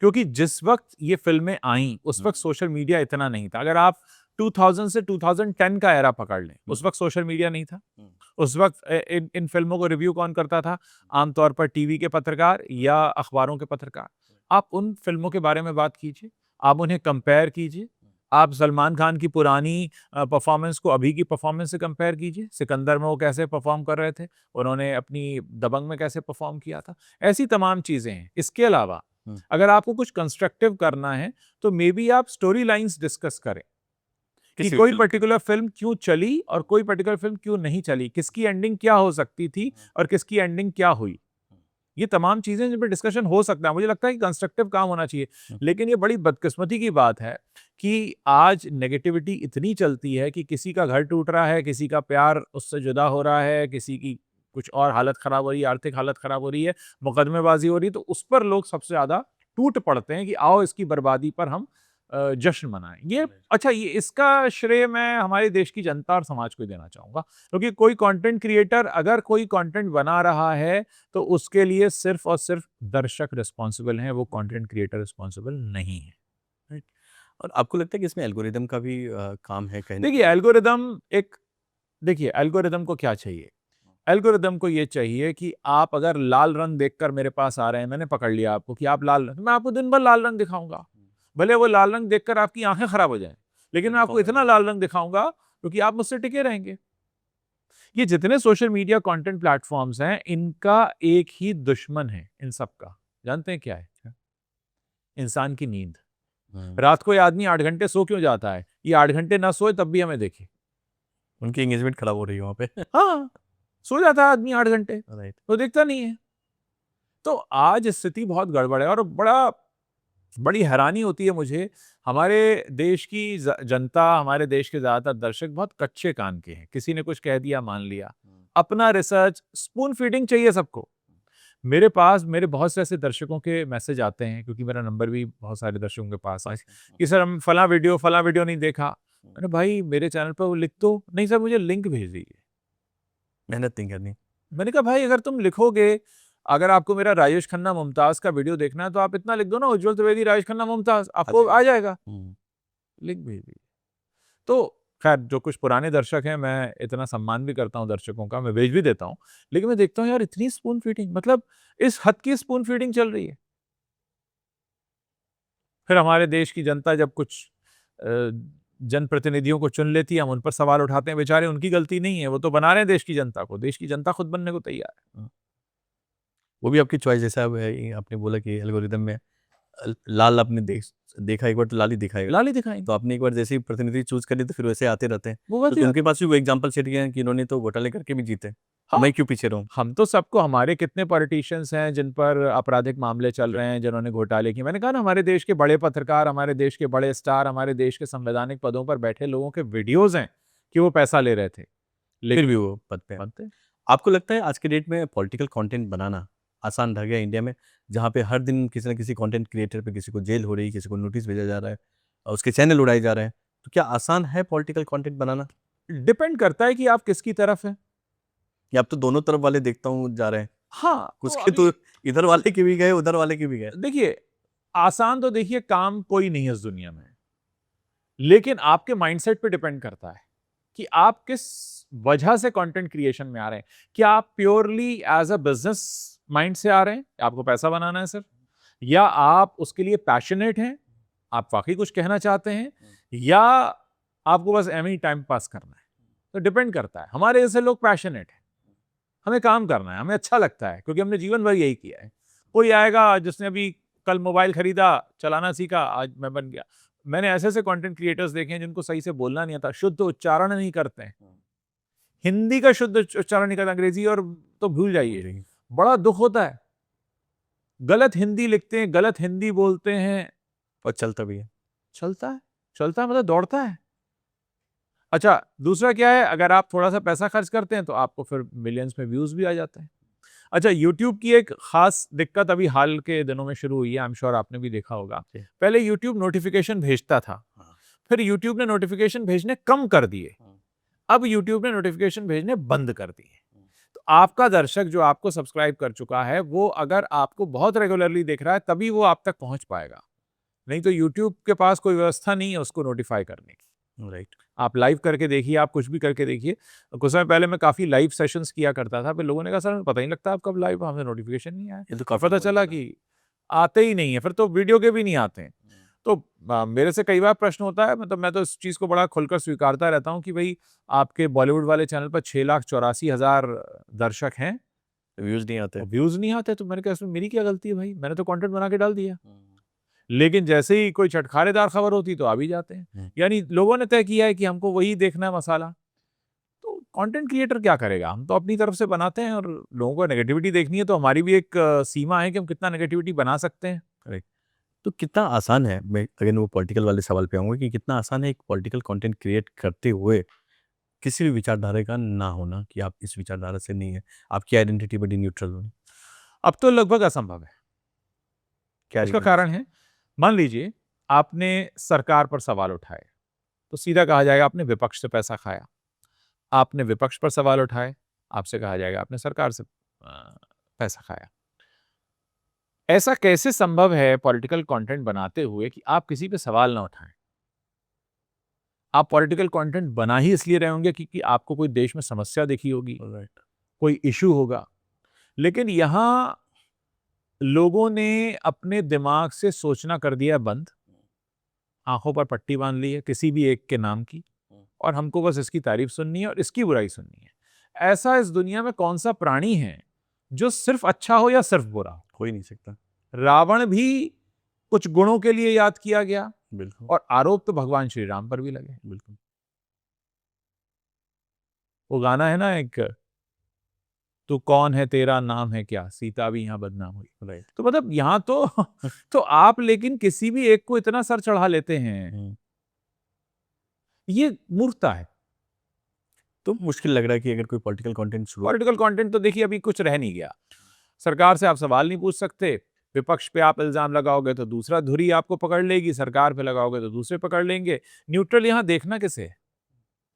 क्योंकि जिस वक़्त ये फ़िल्में आईं, उस वक़्त सोशल मीडिया इतना नहीं था। अगर आप 2000 से 2010 का एरा पकड़ लें, उस वक़्त सोशल मीडिया नहीं था। उस वक़्त इन इन फ़िल्मों को रिव्यू कौन करता था? आमतौर पर टीवी के पत्रकार या अखबारों के पत्रकार। आप उन फ़िल्मों के बारे में बात कीजिए, आप उन्हें कंपेयर कीजिए। आप सलमान खान की पुरानी परफ़ॉर्मेंस को अभी की परफ़ॉर्मेंस से कंपेयर कीजिए। सिकंदर में वो कैसे परफ़ॉर्म कर रहे थे, उन्होंने अपनी दबंग में कैसे परफ़ॉर्म किया था। ऐसी तमाम चीज़ें हैं। इसके अलावा हुँ। अगर आपको कुछ कंस्ट्रक्टिव करना है, तो मेबी आप स्टोरी लाइन्स डिस्कस करें कि किसी भी कोई फ़िल्म की। पर्टिकुलर फ़िल्म क्यों चली और कोई पर्टिकुलर फ़िल्म क्यों नहीं चली, किसकी एंडिंग क्या हो सकती थी और किसकी एंडिंग क्या हुई। ये तमाम चीज़ें जिन पे डिस्कशन हो सकता है, मुझे लगता है कि कंस्ट्रक्टिव काम होना चाहिए। लेकिन ये बड़ी बदकिस्मती की बात है कि आज नेगेटिविटी इतनी चलती है कि किसी का घर टूट रहा है, किसी का प्यार उससे जुदा हो रहा है, किसी की कुछ और हालत ख़राब हो रही है, आर्थिक हालत ख़राब हो रही है, मुकदमेबाज़ी हो रही है, तो उस पर लोग सबसे ज़्यादा टूट पड़ते हैं कि आओ इसकी बर्बादी पर हम जश्न मनाएँ। ये अच्छा, ये इसका श्रेय मैं हमारे देश की जनता और समाज को ही देना चाहूँगा। क्योंकि कोई कंटेंट क्रिएटर अगर कोई कंटेंट बना रहा है, तो उसके लिए सिर्फ़ और सिर्फ़ दर्शक रिस्पॉन्सिबल हैं, वो कंटेंट क्रिएटर रिस्पॉन्सिबल नहीं है। राइट। और आपको लगता है कि इसमें एल्गोरिदम का भी काम है कहीं न देखिए, कहीं? एल्गोरिदम को क्या चाहिए? एल्गोरिदम को ये चाहिए कि आप अगर लाल रंग देखकर मेरे पास आ रहे हैं, मैंने पकड़ लिया आपको कि आप लाल रंग, तो मैं आपको दिन भर लाल रंग दिखाऊँगा। भले वो लाल रंग देखकर आपकी आँखें खराब हो जाएँ, लेकिन मैं आपको इतना लाल रंग दिखाऊँगा क्योंकि आप मुझसे टिके रहेंगे। ये जितने सोशल मीडिया कंटेंट प्लेटफ़ॉर्म्स हैं, इनका एक ही दुश्मन है इन सब का। जानते हैं क्या है? इंसान की नींद। हम्म, रात को ये आदमी 8 घंटे सो क्यों जाता है? ये 8 घंटे ना सोए तब भी हमें देखे। उनकी एंगेजमेंट खराब हो रही है वहाँ पे। हाँ, सो जाता है आदमी 8 घंटे, राइट। तो देखता नहीं है। तो आज स्थिति बहुत गड़बड़ है और बड़ी हैरानी होती है मुझे। हमारे देश की जनता, हमारे देश के ज़्यादातर दर्शक बहुत कच्चे कान के हैं। किसी ने कुछ कह दिया, मान लिया। अपना रिसर्च, स्पून फीडिंग चाहिए सबको। मेरे पास मेरे बहुत से ऐसे दर्शकों के मैसेज आते हैं, क्योंकि मेरा नंबर भी बहुत सारे दर्शकों के पास है, कि सर हम फलां वीडियो नहीं देखा। मैंने भाई मेरे चैनल पर वो लिख दो। नहीं सर मुझे लिंक भेज दीजिए। मेहनत नहीं करनी। मैंने कहा भाई अगर तुम लिखोगे, अगर आपको मेरा राजेश खन्ना मुमताज का वीडियो देखना है तो आप इतना लिख दो ना, उज्जवल त्रिवेदी राजेश खन्ना मुमताज, आपको आ जाएगा। लिंक भेज दीजिए। तो खैर जो कुछ पुराने दर्शक हैं, मैं इतना सम्मान भी करता हूँ दर्शकों का, मैं भेज भी देता हूँ, लेकिन मैं देखता हूँ यार इतनी स्पून फीडिंग, मतलब इस हद की स्पून फीडिंग चल रही है। फिर हमारे देश की जनता जब कुछ जनप्रतिनिधियों को चुन लेती है, हम उन पर सवाल उठाते हैं। बेचारे उनकी गलती नहीं है, वो तो बना रहे हैं देश की जनता को। देश की जनता खुद बनने को तैयार है। वो भी आपकी चॉइस, जैसा अब है, आपने बोला कि एल्गोरिदम में लाल आपने देखा एक बार तो लाल ही दिखाएगा। लाल ही दिखाएंगे। तो आपने एक बार जैसे ही प्रतिनिधि चूज कर ली तो फिर वैसे आते रहते हैं। वो बात तो ही उनके पास भी वो एग्जांपल सेट किए हैं कि इन्होंने तो घोटाले करके भी जीते, तो हाँ। मैं क्यों पीछे रहूं। हम तो सबको, हमारे कितने पॉलिटिशियंस हैं जिन पर आपराधिक मामले चल रहे हैं, जिन्होंने घोटाले किए। मैंने कहा ना, हमारे देश के बड़े पत्रकार, हमारे देश के बड़े स्टार, हमारे देश के संवैधानिक पदों पर बैठे लोगों के वीडियोज हैं कि वो पैसा ले रहे थे, फिर लेकिन भी वो पद पे हैं। बनते। आपको लगता है आज के डेट में पॉलिटिकल कंटेंट बनाना आसान रह गया इंडिया में, जहाँ पे हर दिन किसी न किसी कंटेंट क्रिएटर पे किसी को जेल हो रही है, किसी को नोटिस भेजा जा रहा है और उसके चैनल उड़ाए जा रहे हैं, तो क्या आसान है पॉलिटिकल कंटेंट बनाना? डिपेंड करता है कि आप किसकी तरफ हैं। या अब तो दोनों तरफ वाले देखता हूँ जा रहे हैं, हाँ, कुछ तो के तो अभी इधर वाले के भी गए, उधर वाले के भी गए। देखिए, आसान तो देखिए काम कोई नहीं है इस दुनिया में, लेकिन आपके माइंडसेट पे डिपेंड करता है कि आप किस वजह से कंटेंट क्रिएशन में आ रहे हैं। क्या आप purely as a business mind से आ रहे हैं, आपको पैसा बनाना है सिर्फ, या आप उसके लिए पैशनेट हैं, आप वाकई कुछ कहना चाहते हैं, या आपको बस एम ही टाइम पास करना है। तो डिपेंड करता है। हमारे जैसे लोग पैशनेट हैं, हमें काम करना है, हमें अच्छा लगता है, क्योंकि हमने जीवन भर यही किया है। कोई आएगा जिसने अभी कल मोबाइल खरीदा, चलाना सीखा, आज मैं बन गया। मैंने ऐसे ऐसे कंटेंट क्रिएटर्स देखे हैं जिनको सही से बोलना नहीं आता, शुद्ध उच्चारण नहीं करते हैं, हिंदी का शुद्ध उच्चारण नहीं करते, अंग्रेजी और तो भूल जाइए। बड़ा दुख होता है, गलत हिंदी लिखते हैं, गलत हिंदी बोलते हैं, और चलता भी है। चलता है। चलता है मतलब दौड़ता है। अच्छा, दूसरा क्या है, अगर आप थोड़ा सा पैसा खर्च करते हैं तो आपको फिर मिलियंस में व्यूज भी आ जाते हैं। अच्छा, यूट्यूब की एक खास दिक्कत अभी हाल के दिनों में शुरू हुई है, आई एम श्योर आपने भी देखा होगा। पहले यूट्यूब नोटिफिकेशन भेजता था, फिर यूट्यूब ने नोटिफिकेशन भेजने कम कर दिए, अब यूट्यूब ने नोटिफिकेशन भेजने बंद कर दिए। तो आपका दर्शक जो आपको सब्सक्राइब कर चुका है, वो अगर आपको बहुत रेगुलरली देख रहा है तभी वो आप तक पहुंच पाएगा, नहीं तो यूट्यूब के पास कोई व्यवस्था नहीं है उसको नोटिफाई करने की। राइट। आप लाइव करके देखिए, आप कुछ भी करके देखिए। कुछ समय पहले मैं काफ़ी लाइव सेशंस किया करता था, फिर लोगों ने कहा सर पता ही नहीं लगता आप कब लाइव, हमें नोटिफिकेशन नहीं आया। ये तो और काफी पता हुआ चला है। कि आते ही नहीं है, फिर तो वीडियो के भी नहीं आते हैं। तो मेरे से कई बार प्रश्न होता है, मतलब मैं तो इस चीज़ को बड़ा खुलकर स्वीकारता रहता हूँ कि भाई आपके बॉलीवुड वाले चैनल पर 6,84,000 दर्शक हैं, व्यूज नहीं आते। और व्यूज़ नहीं आते। तो मैंने कहा इसमें मेरी क्या गलती है भाई, मैंने तो कंटेंट बना के डाल दिया। लेकिन जैसे ही कोई चटखारेदार खबर होती तो आ भी जाते हैं। यानी लोगों ने तय किया है कि हमको वही देखना है मसाला। तो कंटेंट क्रिएटर क्या करेगा, हम तो अपनी तरफ से बनाते हैं, और लोगों को नेगेटिविटी देखनी है तो हमारी भी एक सीमा है कि हम कितना नेगेटिविटी बना सकते हैं। तो कितना आसान है, मैं अगेन वो पॉलिटिकल वाले सवाल पे आऊंगा, कि कितना आसान है एक पॉलिटिकल कंटेंट क्रिएट करते हुए किसी भी विचारधारा का ना होना, कि आप इस विचारधारा से नहीं है, आपकी आइडेंटिटी बड़ी न्यूट्रल होनी। अब तो लगभग असंभव है। क्या उसका reason? कारण है, मान लीजिए आपने सरकार पर सवाल उठाए तो सीधा कहा जाएगा आपने विपक्ष से पैसा खाया। आपने विपक्ष पर सवाल उठाए, आपसे कहा जाएगा आपने सरकार से पैसा खाया। ऐसा कैसे संभव है पॉलिटिकल कंटेंट बनाते हुए कि आप किसी पे सवाल ना उठाएं? आप पॉलिटिकल कंटेंट बना ही इसलिए रहे होंगे क्योंकि आपको कोई देश में समस्या दिखी होगी, राइट। कोई इशू होगा। लेकिन यहां लोगों ने अपने दिमाग से सोचना कर दिया बंद, आंखों पर पट्टी बांध ली है किसी भी एक के नाम की, और हमको बस इसकी तारीफ सुननी है और इसकी बुराई सुननी है। ऐसा इस दुनिया में कौन सा प्राणी है जो सिर्फ अच्छा हो या सिर्फ बुरा हो? हो ही नहीं सकता। रावण भी कुछ गुणों के लिए याद किया गया, बिल्कुल और आरोप तो भगवान श्री राम पर भी लगे। बिल्कुल। वो गाना है ना एक, तू कौन है तेरा नाम है क्या, सीता भी यहाँ बदनाम हुई। राइट। तो मतलब यहाँ तो तो आप लेकिन किसी भी एक को इतना सर चढ़ा लेते हैं, ये मूर्खता है। तो मुश्किल लग रहा है कि अगर कोई पॉलिटिकल कंटेंट शुरू पॉलिटिकल कंटेंट तो देखिए अभी कुछ रह नहीं गया। सरकार से आप सवाल नहीं पूछ सकते, विपक्ष पे आप इल्जाम लगाओगे तो दूसरा धुरी आपको पकड़ लेगी, सरकार पे लगाओगे तो दूसरे पकड़ लेंगे। न्यूट्रल यहाँ देखना किसे है?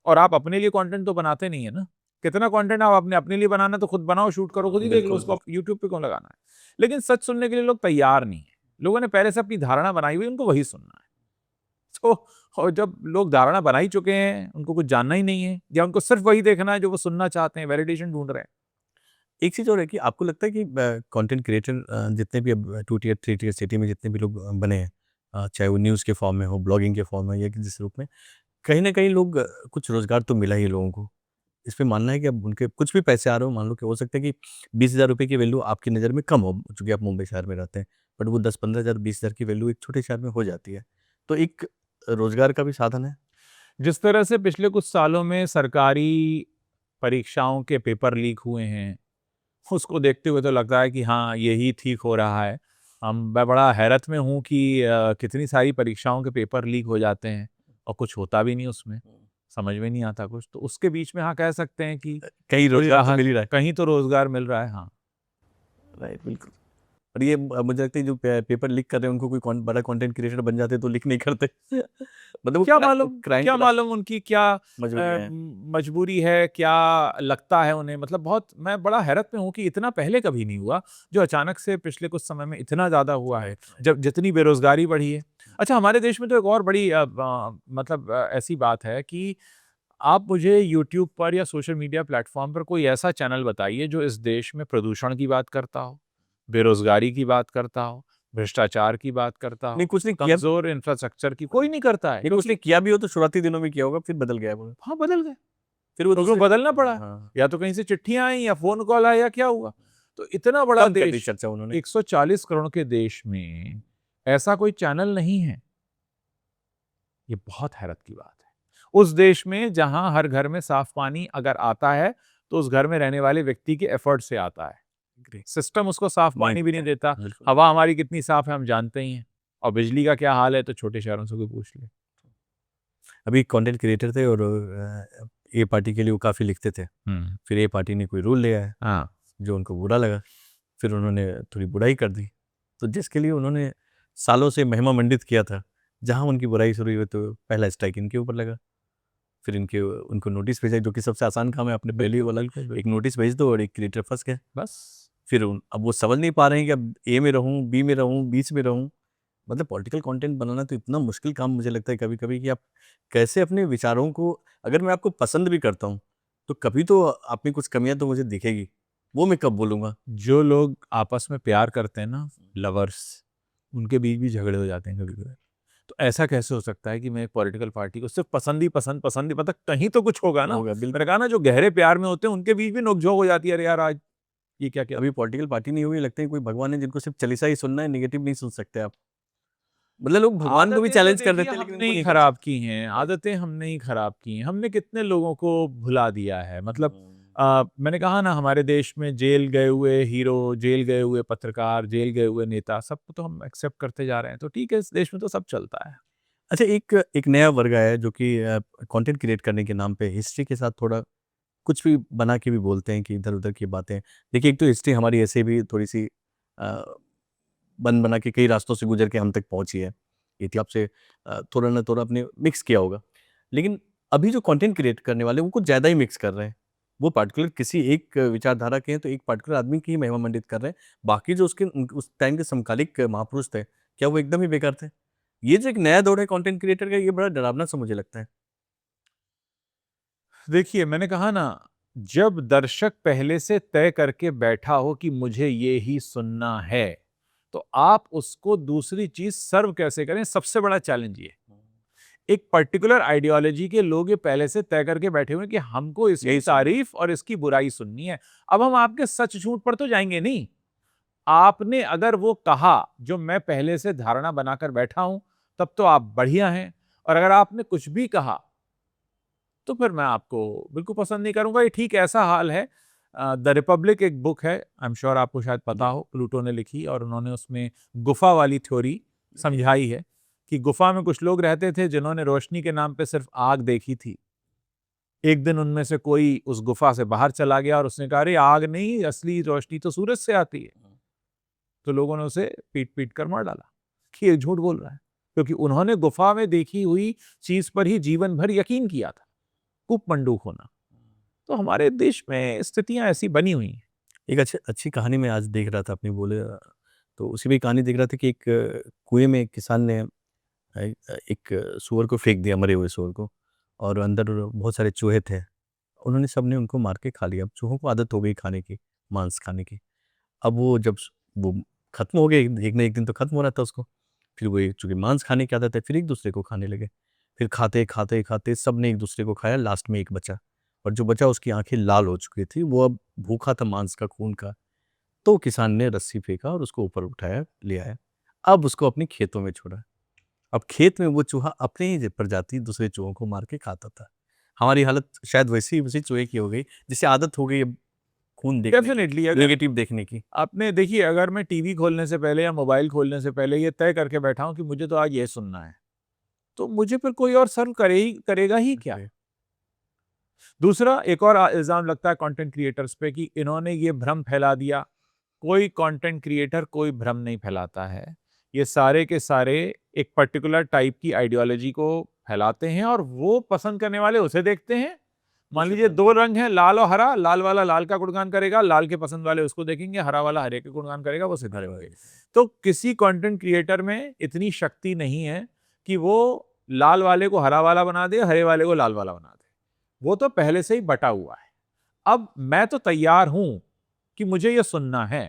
और आप अपने लिए कंटेंट तो बनाते नहीं है ना। कितना कंटेंट आप अपने अपने लिए बनाना तो खुद बनाओ, शूट करो, खुद ही देख लो, बिल्कुल, उसको यूट्यूब पे क्यों लगाना है? लेकिन सच सुनने के लिए लोग तैयार नहीं है। लोगों ने पहले से अपनी धारणा बनाई हुई, उनको वही सुनना है। तो और जब लोग धारणा बना ही चुके हैं, उनको कुछ जानना ही नहीं है, या उनको सिर्फ वही देखना है जो वो सुनना चाहते हैं, वैलिडेशन ढूंढ रहे हैं। एक चीज़ और है कि आपको लगता है कि कंटेंट क्रिएटर जितने भी अब 2 टियर 3 टियर सिटी में जितने भी लोग बने हैं, चाहे वो न्यूज़ के फॉर्म में हो, ब्लॉगिंग के फॉर्म में या कि जिस रूप में, कहीं न कहीं लोग कुछ रोज़गार तो मिला ही लोगों को। इस पे मानना है कि अब उनके कुछ भी पैसे आ रहे हो, मान लो कि हो सकता है कि 20,000 रुपए की वैल्यू आपकी नज़र में कम हो, चूँकि आप मुंबई शहर में रहते हैं, बट वो 10-15,000 20,000 की वैल्यू एक छोटे शहर में हो जाती है। तो एक रोज़गार का भी साधन है। जिस तरह से पिछले कुछ सालों में सरकारी परीक्षाओं के पेपर लीक हुए हैं, उसको देखते हुए तो लगता है कि हाँ, यही ठीक हो रहा है। मैं बड़ा हैरत में हूँ कि कितनी सारी परीक्षाओं के पेपर लीक हो जाते हैं और कुछ होता भी नहीं उसमें, समझ में नहीं आता कुछ। तो उसके बीच में हाँ, कह सकते हैं कि कहीं थोड़ी रोज़गार तो राहत, मिल ही रहा है। कहीं तो रोज़गार मिल रहा है, हाँ। राइट, बिल्कुल। और ये मुझे लगता है जो पेपर लीक कर रहे हैं उनको कोई बड़ा कंटेंट क्रिएटर बन जाते तो लीक नहीं करते। मतलब वो क्राइम क्या मालूम उनकी क्या मजबूरी है। मजबूरी है, क्या लगता है उन्हें। मतलब बहुत मैं बड़ा हैरत में हूँ कि इतना पहले कभी नहीं हुआ, जो अचानक से पिछले कुछ समय में इतना ज़्यादा हुआ है, जब जितनी बेरोज़गारी बढ़ी है। अच्छा, हमारे देश में तो एक और बड़ी मतलब ऐसी बात है कि आप मुझे यूट्यूब पर या सोशल मीडिया प्लेटफ़ॉर्म पर कोई ऐसा चैनल बताइए जो इस देश में प्रदूषण की बात करता हो, बेरोज़गारी की बात करता हो, भ्रष्टाचार की बात करता हो, नहीं, कुछ नहीं किया। कमज़ोर इंफ्रास्ट्रक्चर की, कोई नहीं करता है। नहीं, कुछ नहीं किया भी हो तो शुरुआती दिनों में किया होगा, फिर बदल गया है वो। हाँ, बदल गए। फिर वो तो क्यों दूसरे बदलना पड़ा? हाँ, या तो कहीं से चिट्ठियाँ आई या फ़ोन कॉल आया या क्या हुआ? तो इतना बड़ा कम कर दी देश, चर्चा उन्होंने। 140 करोड़ के देश में ऐसा कोई चैनल नहीं है। ये बहुत हैरत की बात है। उस देश में जहाँ हर घर में साफ पानी अगर आता है, तो उस घर में रहने वाले व्यक्ति के एफर्ट से आता है। सिस्टम उसको साफ नहीं पानी भी नहीं देता। बिल्कुल। हवा हमारी कितनी साफ है हम जानते ही हैं। और बिजली का क्या हाल है तो छोटे शहरों से कोई पूछ ले। अभी कंटेंट क्रिएटर थे और ए पार्टी के लिए वो काफ़ी लिखते थे। हुँ। फिर ए पार्टी ने कोई रूल ले आया, हाँ। जो उनको बुरा लगा। फिर उन्होंने थोड़ी बुराई कर दी। तो जिसके लिए उन्होंने सालों से महिमा मंडित किया था, जहाँ उनकी बुराई शुरू हुई तो पहला स्ट्राइक इनके ऊपर लगा। फिर उनको नोटिस भेजा, जो कि सबसे आसान काम है, आपने पहले ही बोला, एक नोटिस भेज दो और एक क्रिएटर फँस गए। बस। फिर अब वो समझ नहीं पा रहे हैं कि अब ए में रहूँ, बी में रहूँ, बीच में रहूँ। मतलब पॉलिटिकल कंटेंट बनाना तो इतना मुश्किल काम मुझे लगता है कभी-कभी कि आप कैसे अपने विचारों को, अगर मैं आपको पसंद भी करता हूँ, तो कभी तो आप में कुछ कमियाँ तो मुझे दिखेगी। वो मैं कब बोलूँगा? जो लोग आपस में प्यार करते हैं ना, लवर्स, उनके बीच भी झगड़े हो जाते हैं कभी-कभार। तो ऐसा कैसे हो सकता है कि मैं एक पॉलिटिकल पार्टी को सिर्फ पसंद ही मतलब कहीं तो कुछ होगा ना। होगा बिल्कुल। मैंने कहा ना, जो गहरे प्यार में होते हैं उनके बीच भी नोक-झोंक हो जाती है। अरे यार, आज ये क्या किया? अभी पॉलिटिकल पार्टी नहीं हुई, लगता है कोई भगवान है जिनको सिर्फ चालीसा ही सुनना है, नेगेटिव नहीं सुन सकते आप। मतलब लोग भगवान को भी आदतें तो चैलेंज कर देखिए देते हैं, लेकिन हमने उनको ही नहीं कर खराब सकते। की हैं, आदतें हमने ही खराब की हैं। हमने कितने लोगों को भुला दिया है। मतलब मैंने कहा ना, हमारे देश में जेल गए हुए हीरो, जेल गए हुए पत्रकार, जेल गए हुए नेता, सबको तो हम एक्सेप्ट करते जा रहे हैं। तो ठीक है, इस देश में तो सब चलता है। अच्छा, एक एक नया वर्ग आया है जो कि कंटेंट क्रिएट करने के नाम पे हिस्ट्री के साथ थोड़ा कुछ भी बना के भी बोलते हैं कि इधर-उधर की बातें। देखिए, एक तो हिस्ट्री हमारी ऐसे भी थोड़ी-सी अ, बन-बना के कई रास्तों से गुज़र के हम तक पहुँची है। इतिहास से थोड़ा ना थोड़ा आपने मिक्स किया होगा। लेकिन अभी जो कंटेंट क्रिएट करने वाले हैं, वो कुछ ज़्यादा ही मिक्स कर रहे हैं। वो पर्टिकुलर किसी एक विचारधारा के हैं, तो एक पर्टिकुलर आदमी की ही महिमा मंडित कर रहे हैं। बाकी जो उस टाइम के समकालिक महापुरुष थे, क्या वो एकदम ही बेकार थे? ये जो एक नया दौर है कंटेंट क्रिएटर का, ये बड़ा डरावना-सा मुझे लगता है। देखिए, मैंने कहा ना, जब दर्शक पहले से तय करके बैठा हो कि मुझे ये ही सुनना है, तो आप उसको दूसरी चीज़ सर्व कैसे करें, सबसे बड़ा चैलेंज ये है। एक पर्टिकुलर आइडियोलॉजी के लोग ये पहले से तय करके बैठे हुए हैं कि हमको इसकी यही सुनना है। तारीफ और इसकी बुराई सुननी है। अब हम आपके सच झूठ पर तो जाएँगे नहीं। आपने अगर वो कहा जो मैं पहले से धारणा बनाकर बैठा हूं, तब तो आप बढ़िया हैं, और अगर आपने कुछ भी कहा तो फिर मैं आपको बिल्कुल पसंद नहीं करूंगा। ये ठीक ऐसा हाल है, द रिपब्लिक एक बुक है, आई एम श्योर आपको शायद पता हो, प्लूटो ने लिखी, और उन्होंने उसमें गुफा वाली थ्योरी समझाई है कि गुफा में कुछ लोग रहते थे जिन्होंने रोशनी के नाम पे सिर्फ आग देखी थी। एक दिन उनमें से कोई उस गुफा से बाहर चला गया और उसने कहा, अरे आग नहीं, असली रोशनी तो सूरज से आती है। तो लोगों ने उसे पीट पीट कर मार डाला कि ये झूठ बोल रहा है, क्योंकि उन्होंने गुफा में देखी हुई चीज पर ही जीवन भर यकीन किया था। कूपमंडूक होना। तो हमारे देश में स्थितियां ऐसी बनी हुई हैं। एक अच्छी अच्छी कहानी मैं आज देख रहा था, आपने बोले तो उसी में कहानी देख रहा था कि एक कुएं में एक किसान ने एक सूअर को फेंक दिया, मरे हुए सूअर को, और अंदर बहुत सारे चूहे थे। उन्होंने सबने उनको मार के खा लिया। अब चूहों को आदत हो गई खाने की, मांस खाने की। अब वो जब वो खत्म हो गए, एक ना एक दिन तो खत्म हो रहा था उसको। फिर वो चूंकि मांस खाने की आदत है, फिर एक दूसरे को खाने लगे। फिर खाते खाते खाते सब ने एक दूसरे को खाया, लास्ट में एक बचा, और जो बचा उसकी आंखें लाल हो चुकी थी, वो अब भूखा था मांस का, खून का। तो किसान ने रस्सी फेंका और उसको ऊपर उठाया, ले आया। अब उसको अपने खेतों में छोड़ा। अब खेत में वो चूहा अपने ही प्रजाति दूसरे चूहों को मार के खाता था। हमारी हालत शायद वैसी उसी चूहे की हो गई, जिसे आदत हो गई अब खून देखने की, डेफिनेटली नेगेटिव देखने की। आपने देखिए, अगर मैं टीवी खोलने से पहले या मोबाइल खोलने से पहले ये तय करके बैठा हूं कि मुझे तो आज ये सुनना है, तो मुझे फिर कोई और सर्व करेगा ही क्या। दूसरा, एक और इल्जाम लगता है कंटेंट क्रिएटर्स पे कि इन्होंने ये भ्रम फैला दिया। कोई कंटेंट क्रिएटर कोई भ्रम नहीं फैलाता है। ये सारे के सारे एक पर्टिकुलर टाइप की आइडियोलॉजी को फैलाते हैं, और वो पसंद करने वाले उसे देखते हैं। मान लीजिए दो रंग हैं, लाल और हरा, लाल वाला लाल का गुणगान करेगा, लाल के पसंद वाले उसको देखेंगे, हरा वाला हरे के गुणगान करेगा, वो सिद्ध होंगे। तो किसी कंटेंट क्रिएटर में इतनी शक्ति नहीं है कि वो लाल वाले को हरा वाला बना दे, हरे वाले को लाल वाला बना दे। वो तो पहले से ही बटा हुआ है। अब मैं तो तैयार हूं कि मुझे ये सुनना है।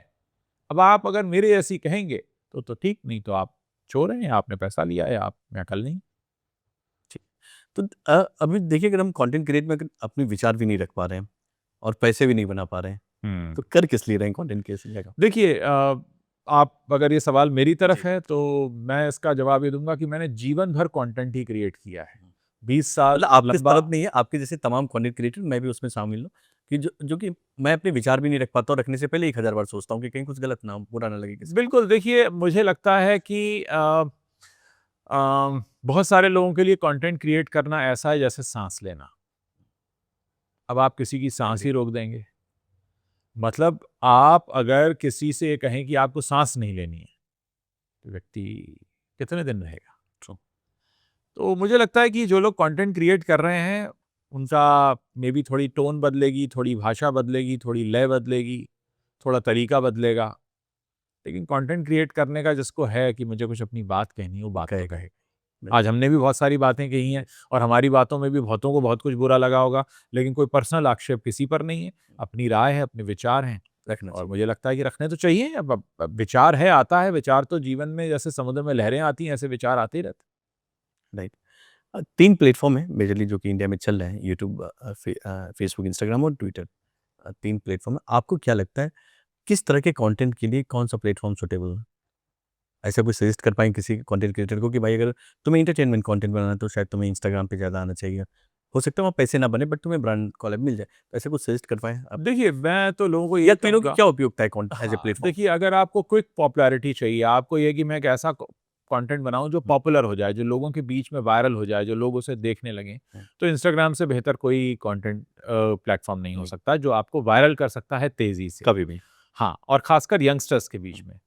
अब आप अगर मेरे जैसी कहेंगे तो ठीक, नहीं तो आप चोर हैं, आपने पैसा लिया है, आप मैं अकल नहीं। तो अभी देखिए, अगर हम कंटेंट क्रिएट में अगर अपने विचार भी नहीं रख पा रहे हैं और पैसे भी नहीं बना पा रहे हैं, तो कर किस लिए रहे हैं कंटेंट क्रिएशन का? देखिए, आप अगर ये सवाल मेरी तरफ है तो मैं इसका जवाब ये दूंगा कि मैंने जीवन भर कंटेंट ही क्रिएट किया है। 20 साल मतलब आपके लंबा। तरफ नहीं है, आपके जैसे तमाम कंटेंट क्रिएटर, मैं भी उसमें शामिल हूँ, कि जो कि मैं अपने विचार भी नहीं रख पाता, और रखने से पहले 1000 बार सोचता हूँ कि कहीं कुछ गलत ना हो, बुरा ना लगे किसी को। बिल्कुल, देखिए, मुझे लगता है कि बहुत सारे लोगों के लिए कंटेंट क्रिएट करना ऐसा है जैसे सांस लेना। अब आप किसी की सांस ही रोक देंगे, मतलब आप अगर किसी से ये कहें कि आपको सांस नहीं लेनी है, तो व्यक्ति कितने दिन रहेगा? तो मुझे लगता है कि जो लोग कंटेंट क्रिएट कर रहे हैं, उनका मे बी थोड़ी टोन बदलेगी, थोड़ी भाषा बदलेगी, थोड़ी लय बदलेगी, थोड़ा तरीका बदलेगा, लेकिन कंटेंट क्रिएट करने का जिसको है कि मुझे कुछ अपनी बात कहनी है, वो बात तो कहे। आज हमने भी बहुत सारी बातें कही हैं, और हमारी बातों में भी बहुतों को बहुत कुछ बुरा लगा होगा, लेकिन कोई पर्सनल आक्षेप किसी पर नहीं है। अपनी राय है, अपने विचार हैं, रखना और चाहिए। मुझे लगता है कि रखने तो चाहिए। अब विचार है, आता है, विचार तो जीवन में जैसे समुद्र में लहरें आती हैं, ऐसे विचार आते ही रहते हैं। राइट। 3 प्लेटफ़ॉर्म हैं मेजरली जो कि इंडिया में चल रहे हैं, यूट्यूब, फेसबुक, इंस्टाग्राम और ट्विटर। 3 प्लेटफ़ॉर्म है। आपको क्या लगता है, किस तरह के कंटेंट के लिए कौन-सा प्लेटफ़ॉर्म सूटेबल है? ऐसा कोई सजेस्ट कर पाएँ किसी कंटेंट क्रिएटर को कि भाई, अगर तुम्हें एंटरटेनमेंट कंटेंट बनाना है तो शायद तुम्हें इंस्टाग्राम पे ज़्यादा आना चाहिए। हो सकता है वहाँ पैसे ना बने, बट तुम्हें ब्रांड कोलैब मिल जाए। तो ऐसा कुछ सजेस्ट कर पाएँ आप? देखिए, मैं तो लोगों को ये या तीनों की कहूँगा। क्या उपयोगिता है एज़ अ हाँ, प्लेटफ़ॉर्म? देखिए, अगर आपको क्विक पॉपुलैरिटी चाहिए, आपको ये कि मैं एक ऐसा कंटेंट बनाऊं जो पॉपुलर हो जाए, जो लोगों के बीच में वायरल हो जाए, जो लोग उसे देखने लगें, तो इंस्टाग्राम से बेहतर कोई कंटेंट प्लेटफॉर्म नहीं हो सकता जो आपको वायरल कर सकता है तेजी से। कभी भी। हाँ, और खासकर यंगस्टर्स के बीच में।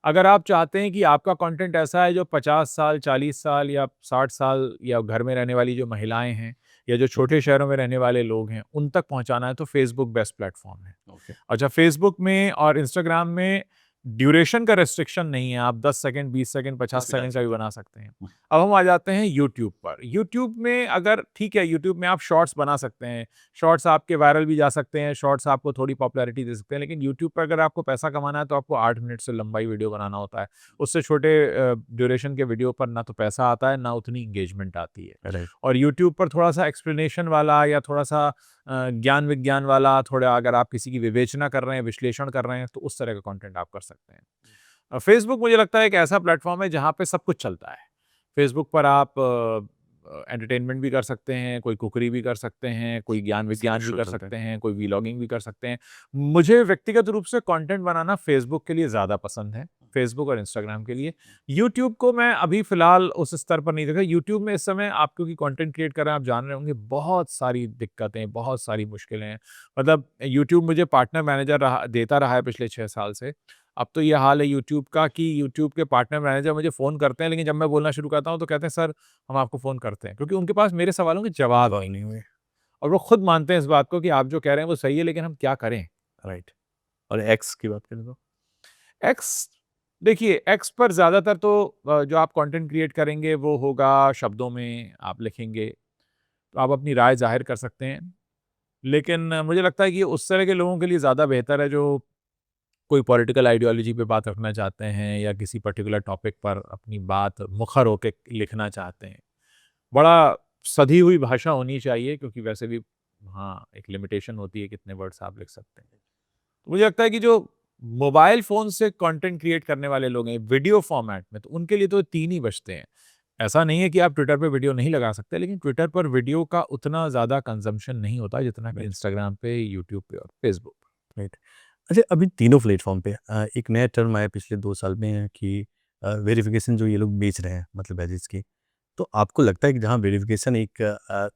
अगर आप चाहते हैं कि आपका कंटेंट ऐसा है जो 50 साल, 40 साल या 60 साल या घर में रहने वाली जो महिलाएं हैं, या जो छोटे शहरों में रहने वाले लोग हैं, उन तक पहुंचाना है, तो फेसबुक बेस्ट प्लेटफॉर्म है। ओके। अच्छा, फेसबुक में और इंस्टाग्राम में ड्यूरेशन का रेस्ट्रिक्शन नहीं है, आप 10 सेकंड, 20 सेकंड, 50 सेकंड का भी बना सकते हैं। अब हम आ जाते हैं यूट्यूब पर। यूट्यूब में अगर ठीक है, यूट्यूब में आप शॉर्ट्स बना सकते हैं, शॉर्ट्स आपके वायरल भी जा सकते हैं, शॉर्ट्स आपको थोड़ी पॉपुलैरिटी दे सकते हैं, लेकिन यूट्यूब पर अगर आपको पैसा कमाना है तो आपको 8 मिनट से लंबाई वीडियो बनाना होता है। उससे छोटे ड्यूरेशन के वीडियो पर ना तो पैसा आता है, ना उतनी इंगेजमेंट आती है। राइट। और यूट्यूब पर थोड़ा सा एक्सप्लेनेशन वाला या थोड़ा सा ज्ञान विज्ञान वाला, थोड़ा अगर आप किसी की विवेचना कर रहे हैं, विश्लेषण कर रहे हैं, तो उस तरह का कंटेंट आप कर सकते हैं। सकते हैं। फेसबुक मुझे लगता है एक ऐसा प्लेटफॉर्म है जहाँ पे सब कुछ चलता है। फेसबुक पर आप एंटरटेनमेंट भी कर सकते हैं, कोई कुकरी भी कर सकते हैं, कोई ज्ञान विज्ञान भी शो कर चलता है। सकते हैं, कोई व्लॉगिंग भी कर सकते हैं। मुझे व्यक्तिगत रूप से कंटेंट बनाना फेसबुक के लिए ज़्यादा पसंद है, फेसबुक और इंस्टाग्राम के लिए। यूट्यूब को मैं अभी फ़िलहाल उस स्तर पर नहीं देखा। यूट्यूब में इस समय आप क्योंकि कंटेंट क्रिएट कर रहे हैं, आप जान रहे होंगे बहुत सारी दिक्कतें, बहुत सारी मुश्किलें हैं। मतलब यूट्यूब मुझे पार्टनर मैनेजर देता रहा है पिछले 6 साल से। अब तो ये हाल है यूट्यूब का कि यूट्यूब के पार्टनर मैनेजर मुझे फ़ोन करते हैं, लेकिन जब मैं बोलना शुरू करता हूँ तो कहते हैं सर हम आपको फ़ोन करते हैं, क्योंकि उनके पास मेरे सवालों के जवाब ही नहीं हुए और वो खुद मानते हैं इस बात को कि आप जो कह रहे हैं वो सही है, लेकिन हम क्या करें? राइट। और एक्स की बात करें तो एक्स देखिए, एक्स पर ज़्यादातर तो जो आप कंटेंट क्रिएट करेंगे वो होगा शब्दों में, आप लिखेंगे, तो आप अपनी राय ज़ाहिर कर सकते हैं। लेकिन मुझे लगता है कि उस तरह के लोगों के लिए ज़्यादा बेहतर है जो कोई पॉलिटिकल आइडियोलॉजी पे बात रखना चाहते हैं या किसी पर्टिकुलर टॉपिक पर अपनी बात मुखर होके लिखना चाहते हैं। बड़ा सधी हुई भाषा होनी चाहिए, क्योंकि वैसे भी हाँ, एक लिमिटेशन होती है कितने वर्ड्स आप लिख सकते हैं। तो मुझे लगता है कि जो मोबाइल फ़ोन से कंटेंट क्रिएट करने वाले लोग हैं वीडियो फॉर्मेट में, तो उनके लिए तो 3 ही बचते हैं। ऐसा नहीं है कि आप ट्विटर पे वीडियो नहीं लगा सकते, लेकिन ट्विटर पर वीडियो का उतना ज़्यादा कंज़म्पशन नहीं होता जितना कि राइट। इंस्टाग्राम पे, यूट्यूब पे और फेसबुक पे। राइट। अच्छा, अभी तीनों प्लेटफ़ॉर्म पे एक नया टर्म आया पिछले 2 साल में कि वेरिफ़िकेशन जो ये लोग बेच रहे हैं मतलब बैजेज़ की। तो आपको लगता है कि जहाँ वेरिफ़िकेशन एक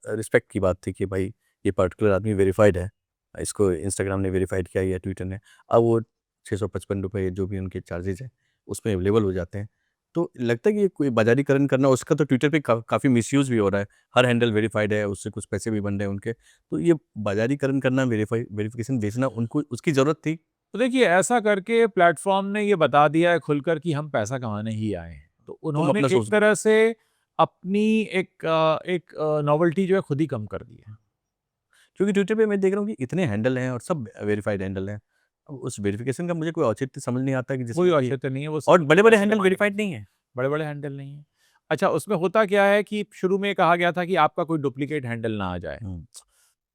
रिस्पेक्ट की बात थी कि भाई ये पर्टिकुलर आदमी वेरिफ़ाइड है, इसको इंस्टाग्राम ने वेरिफ़ाइड किया या ट्विटर ने, अब वो ₹655 जो भी उनके चार्जेज़ हैं, उसमें अवेलेबल हो जाते हैं। तो लगता है कि ये कोई बाज़ारीकरण करना उसका तो ट्विटर पे काफ़ी मिसयूज़ भी हो रहा है। हर हैंडल वेरिफ़ाइड है, उससे कुछ पैसे भी बन रहे हैं उनके। तो ये बाज़ारीकरण करना, वेरिफ़िकेशन बेचना उनको उसकी ज़रूरत थी? तो देखिए, ऐसा करके प्लेटफ़ॉर्म ने ये बता दिया है खुलकर कि हम पैसा कमाने ही आए हैं। तो तुम उन्होंने अपना एक सोच तरह से अपनी एक नॉवेल्टी जो है खुद ही कम कर दी है। क्योंकि ट्विटर पे मैं देख रहा हूँ कि इतने हैंडल हैं और सब वेरिफ़ाइड हैंडल हैं। अब उस वेरिफ़िकेशन का मुझे कोई औचित्य समझ नहीं आता कि कोई जिसमें कि औचित्य नहीं है, वो और सिर्फ़ बड़े-बड़े पैसे हैंडल कमाने के वेरिफ़ाइड लिए। नहीं हैं। बड़े-बड़े हैंडल नहीं है। अच्छा, उसमें होता क्या है कि शुरू में कहा गया था कि आपका कोई डुप्लीकेट हैंडल ना आ जाए। हुँ।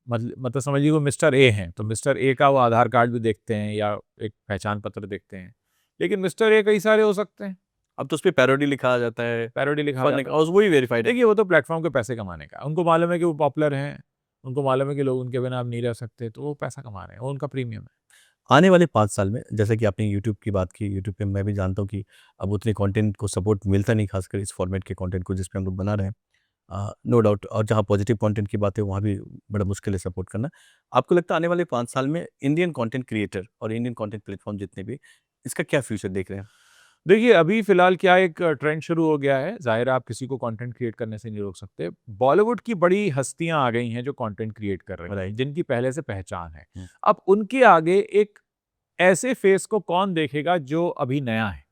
मतलब समझिए वो मिस्टर ए हैं, तो मिस्टर ए का वो आधार कार्ड भी देखते हैं या एक पहचान पत्र देखते हैं। लेकिन मिस्टर ए कई सारे हो सकते हैं, अब तो उसपे पैरोडी लिखा आ जाता है, पैरोडी लिखा फन जाता लिखा है। और वही वेरिफ़ाइड है। देखिए, वो तो प्लेटफ़ॉर्म के पैसे कमाने का है। उनको मालूम है कि वो पॉपुलर हैं, उनको मालूम है कि लोग उनके बिना अब नहीं रह सकते, तो वो पैसा कमा रहे हैं, वो उनका प्रीमियम है। आने वाले 5 साल में जैसे कि आपने यूट्यूब की बात की, यूट्यूब पे मैं भी जानता हूँ कि अब उतने कंटेंट को सपोर्ट मिलता नहीं, ख़ासकर इस फ़ॉर्मेट के कंटेंट को जिस पे हम लोग बना रहे हैं। नो डाउट और जहाँ पॉजिटिव कंटेंट की बात है वहाँ भी बड़ा मुश्किल है सपोर्ट करना। आपको लगता है आने वाले 5 साल में इंडियन कंटेंट क्रिएटर और इंडियन कंटेंट प्लेटफ़ॉर्म जितने भी, इसका क्या फ्यूचर देख रहे हैं? देखिए, अभी फ़िलहाल क्या एक ट्रेंड शुरू हो गया है, ज़ाहिर है आप किसी को कंटेंट क्रिएट करने से नहीं रोक सकते। बॉलीवुड की बड़ी हस्तियाँ आ गई हैं जो कंटेंट क्रिएट कर रही हैं, राइट। जिनकी पहले से पहचान है। हुँ। अब उनके आगे एक ऐसे फेस को कौन देखेगा जो अभी नया है?